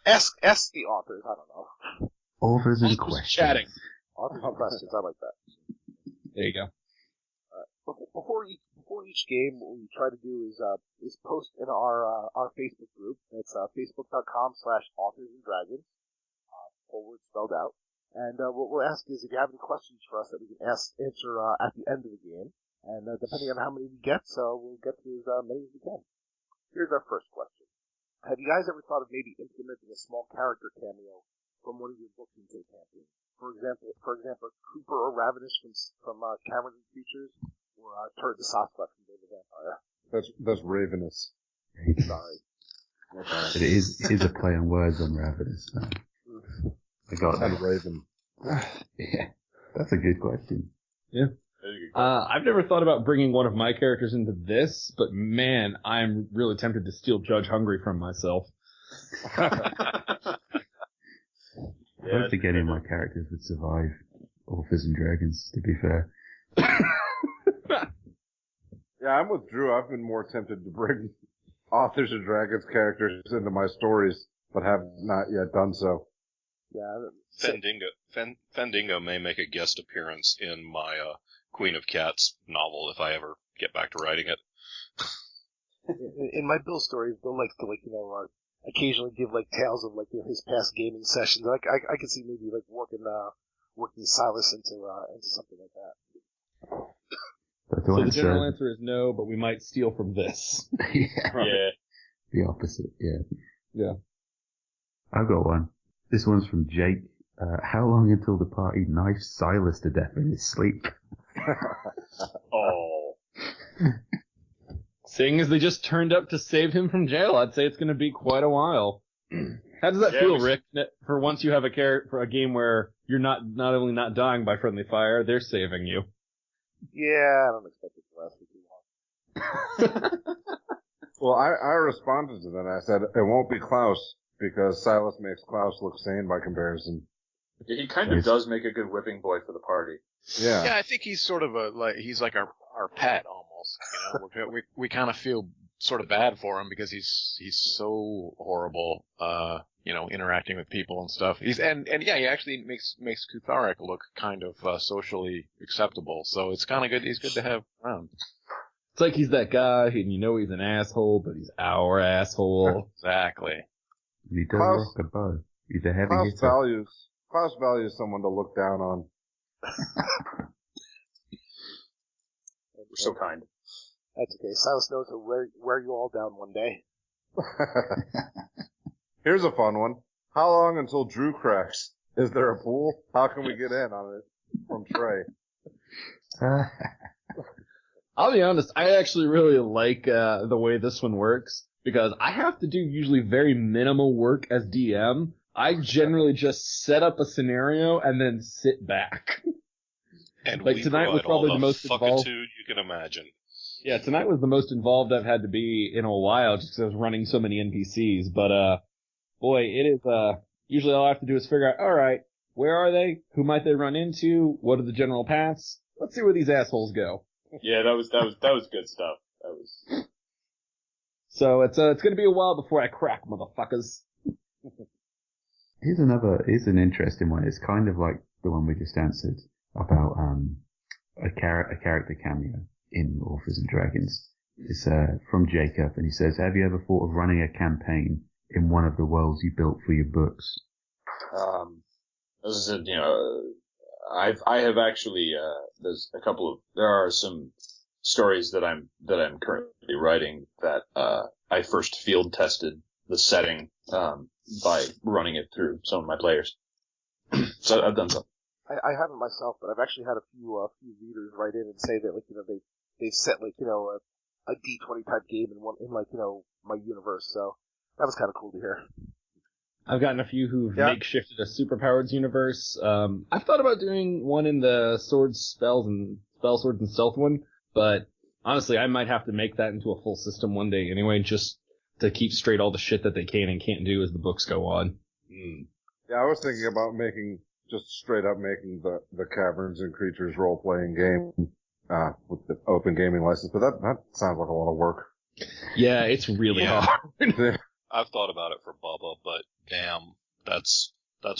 ask the authors. I don't know. Authors and questions. Chatting. Authors and questions. I like that. There you go. Before each game, what we try to do is post in our Facebook group. It's facebook.com/authorsanddragons. Whole word spelled out. And what we'll ask is if you have any questions for us that we can answer at the end of the game. And depending on how many we get, we'll get to as many as we can. Here's our first question. Have you guys ever thought of maybe implementing a small character cameo from one of your books into the campaign? For example, Cooper or Ravenous from Cameron and Creatures, or Turd the Sasquatch from Dave the Vampire. That's Ravenous. Sorry. But it is a play on words on Ravenous. So. I got And that. Raven. Yeah, that's a good question. Yeah. I've never thought about bringing one of my characters into this, but man, I'm really tempted to steal Judge Hungry from myself. I don't think any of my characters would survive Authors and Dragons, to be fair. Yeah, I'm with Drew. I've been more tempted to bring Authors and Dragons characters into my stories, but have not yet done so. Yeah. Fendingo may make a guest appearance in my Queen of Cats novel if I ever get back to writing it. In my Bill stories, Bill likes to occasionally give tales of his past gaming sessions. I could see maybe working Silas into something like that. But So the general answer is no, but we might steal from this. Yeah. Yeah. The opposite, yeah. Yeah. I've got one. This one's from Jake. How long until the party knifes Silas to death in his sleep? Oh. Seeing as they just turned up to save him from jail, I'd say it's going to be quite a while. How does that feel, Rick? For once you have for a game where you're not only not dying by friendly fire, they're saving you. Yeah, I don't expect it to last for too long. Well, I responded to that. I said, it won't be Klaus, because Silas makes Klaus look sane by comparison. Yeah, he kind of does make a good whipping boy for the party. Yeah. Yeah, I think he's sort of he's like our pet almost. You know, we kind of feel sort of bad for him because he's so horrible. You know, interacting with people and stuff. And yeah, he actually makes Kutharek look kind of socially acceptable. So it's kind of good. He's good to have around. It's like he's that guy, and you know he's an asshole, but he's our asshole. Exactly. He does rock a bow. He's a heavy hitter. Klaus values someone to look down on. We're so kind. That's okay. Silas knows he'll wear you all down one day. Here's a fun one. How long until Drew cracks? Is there a pool? How can we get in on it? From Trey. I'll be honest, I actually really like the way this one works, because I have to do usually very minimal work as DM. I generally just set up a scenario and then sit back. And like tonight was probably the most involved. You can imagine. Yeah, tonight was the most involved I've had to be in a while, just because I was running so many NPCs. But boy, it is. Usually all I have to do is figure out, all right, where are they? Who might they run into? What are the general paths? Let's see where these assholes go. Yeah, that was good stuff. That was. So it's gonna be a while before I crack, motherfuckers. Here's an interesting one. It's kind of like the one we just answered about a character cameo in Authors and Dragons. It's from Jacob, and he says, "Have you ever thought of running a campaign in one of the worlds you built for your books?" As I said, I have actually, there are some stories that I'm currently writing that, I first field tested the setting, by running it through some of my players. So I've done some. I haven't myself, but I've actually had a few readers write in and say that, like, they've set, like, a D20 type game in my universe, so that was kind of cool to hear. I've gotten a few who've makeshifted a superpowers universe. I've thought about doing one in the swords, swords, and stealth one, but honestly, I might have to make that into a full system one day anyway, just to keep straight all the shit that they can and can't do as the books go on. Yeah, I was thinking about just straight up making the Caverns and Creatures role-playing game, with the open gaming license, but that sounds like a lot of work. Yeah, it's really hard. I've thought about it for Bubba, but damn, that's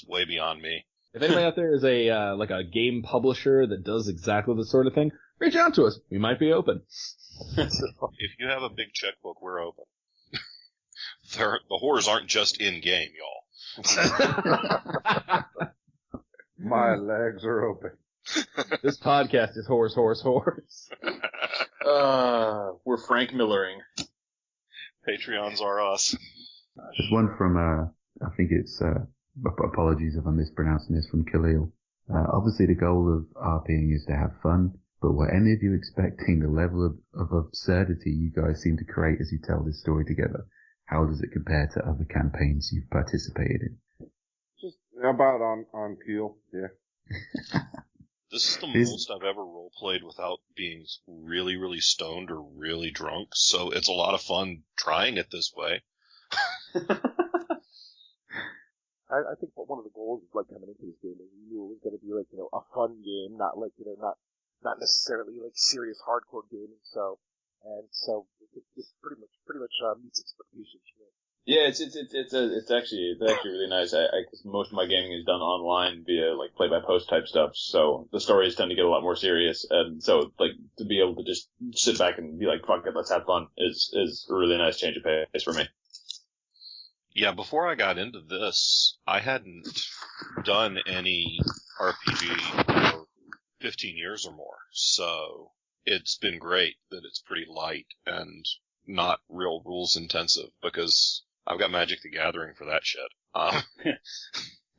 way beyond me. If anybody out there is a game publisher that does exactly this sort of thing, reach out to us. We might be open. If you have a big checkbook, we're open. The horrors aren't just in game, y'all. My legs are open. This podcast is horrors. We're Frank Millering. Patreons are us. There's one from, I think it's, apologies if I'm mispronouncing this, from Khalil. Obviously the goal of RPing is to have fun, but were any of you expecting the level of absurdity you guys seem to create as you tell this story together? How does it compare to other campaigns you've participated in? Just about on Keel, yeah. This is the most I've ever role-played without being really, really stoned or really drunk, so it's a lot of fun trying it this way. I think one of the goals of, like, coming into this game is you knew it was going to be, like, a fun game, not like, not necessarily, like, serious hardcore gaming, so it pretty much meets expectations for me. Yeah, it's actually really nice. Cause most of my gaming is done online via, like, play-by-post type stuff, so the stories tend to get a lot more serious, and so, like, to be able to just sit back and be like, fuck it, let's have fun, is a really nice change of pace for me. Yeah, before I got into this, I hadn't done any RPG for 15 years or more, so it's been great that it's pretty light and not real rules intensive, because I've got Magic the Gathering for that shit.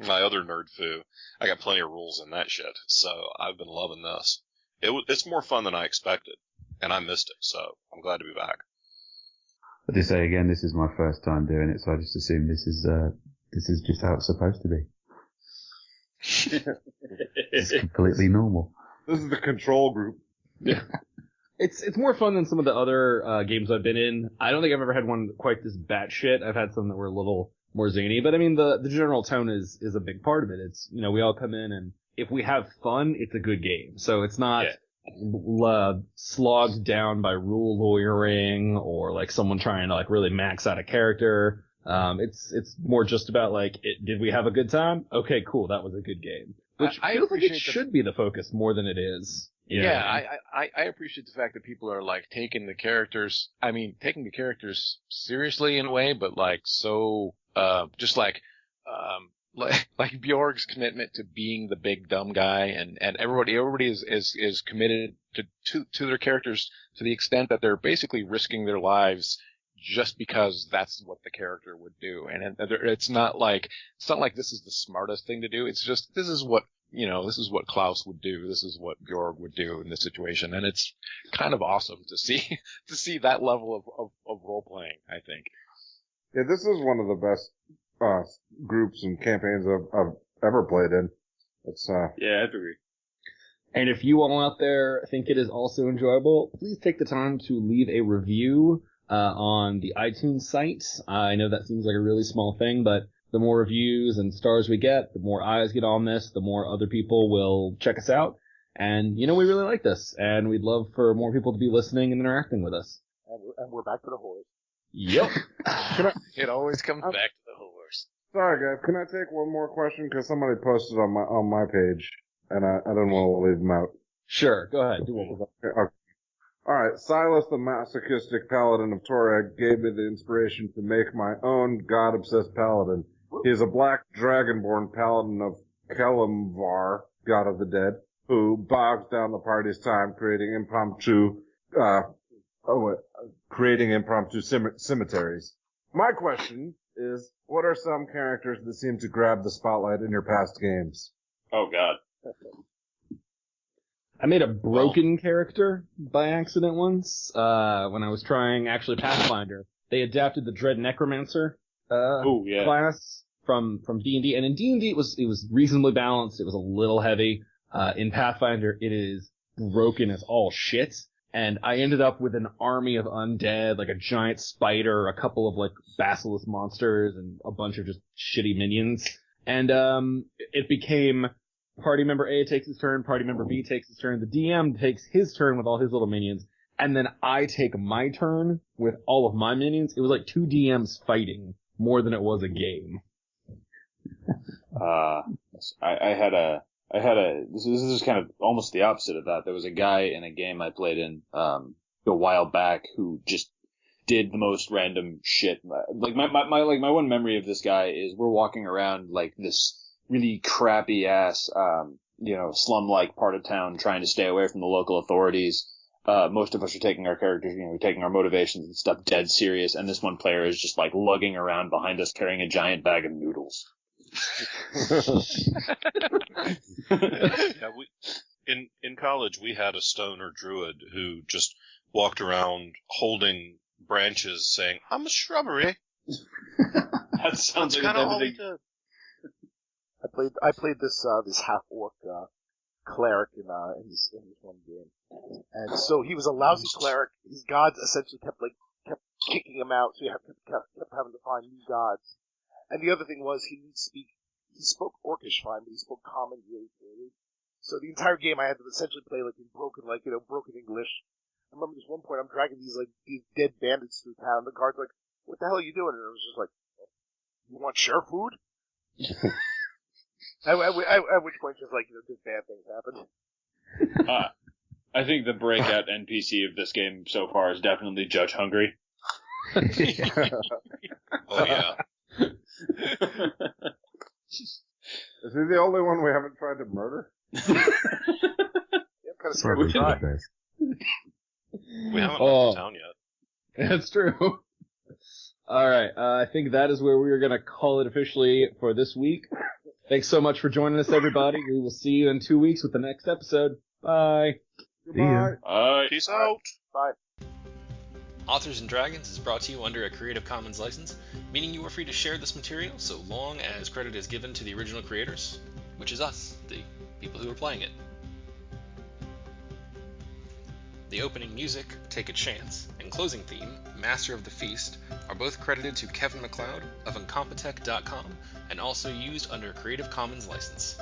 My other nerd foo, I got plenty of rules in that shit, so I've been loving this. It's more fun than I expected, and I missed it, so I'm glad to be back. But to say again, this is my first time doing it, so I just assume this is just how it's supposed to be. It's completely normal. This is the control group. Yeah. It's more fun than some of the other games I've been in. I don't think I've ever had one quite this batshit. I've had some that were a little more zany, but I mean the general tone is a big part of it. It's, you know, we all come in, and if we have fun, it's a good game. So it's not slogged down by rule lawyering or like someone trying to like really max out a character. It's more just about like, did we have a good time? Okay, cool, that was a good game. Which I feels like it should be the focus more than it is. Yeah, I appreciate the fact that people are like taking the characters seriously in a way, but like so just like Bjorg's commitment to being the big dumb guy, and everybody is committed to their characters to the extent that they're basically risking their lives just because that's what the character would do. And it's not like this is the smartest thing to do. It's just, this is what Klaus would do. This is what Bjorg would do in this situation. And it's kind of awesome to see that level of role playing, I think. Yeah, this is one of the best groups and campaigns I've ever played in. It's yeah, I'd agree. And if you all out there think it is also enjoyable, please take the time to leave a review on the iTunes site. I know that seems like a really small thing, but the more reviews and stars we get, the more eyes get on this, the more other people will check us out. And, you know, we really like this, and we'd love for more people to be listening and interacting with us. And we're back to the horse. Yep. It always comes back to the horse. Sorry, guys. Can I take one more question? Because somebody posted on my page, and I don't want to leave them out. Sure. Go ahead. Do what Okay. All right. Silas, the masochistic paladin of Torag, gave me the inspiration to make my own god-obsessed paladin. He is a black dragonborn paladin of Kelimvar, god of the dead, who bogs down the party's time creating impromptu cemeteries. My question is, what are some characters that seem to grab the spotlight in your past games? Oh, God. I made a broken character by accident once, when I was trying actually Pathfinder. They adapted the Dread Necromancer, class from D&D, and in D&D it was reasonably balanced. It was a little heavy. In Pathfinder it is broken as all shit, and I ended up with an army of undead, like a giant spider, a couple of like basilisk monsters, and a bunch of just shitty minions. And it became party member A takes his turn, party member B takes his turn, the DM takes his turn with all his little minions, and then I take my turn with all of my minions. It was like two DMs fighting more than it was a game. This is kind of almost the opposite of that. There was a guy in a game I played in a while back who just did the most random shit. Like my one memory of this guy is we're walking around like this really crappy ass slum-like part of town, trying to stay away from the local authorities. Most of us are taking our characters, we're taking our motivations and stuff dead serious, and this one player is just like lugging around behind us carrying a giant bag of noodles. Yeah, in college we had a stoner druid who just walked around holding branches saying, "I'm a shrubbery." That sounds like kind of all he did. I played this half orc cleric in this one game, and so he was a lousy cleric. His gods essentially kept kicking him out, so you kept having to find new gods. And the other thing was he spoke Orcish fine, but he spoke Common really poorly. So the entire game I had to essentially play like in broken English. I remember this one point I'm dragging these dead bandits through town. The guard's like, "What the hell are you doing?" And I was just like, "You want share food?" At which point, just just bad things happened. I think the breakout NPC of this game so far is definitely Judge Hungry. Oh yeah. Is he the only one we haven't tried to murder? Yeah, I'm kind of scared to try. We haven't left the town yet. That's true. All right, I think that is where we are going to call it officially for this week. Thanks so much for joining us, everybody. We will see you in 2 weeks with the next episode. Bye. Goodbye. Peace out. Bye. Authors and Dragons is brought to you under a Creative Commons license, meaning you are free to share this material so long as credit is given to the original creators, which is us, the people who are playing it. The opening music, Take a Chance, and closing theme, Master of the Feast, are both credited to Kevin MacLeod of Incompetech.com and also used under a Creative Commons license.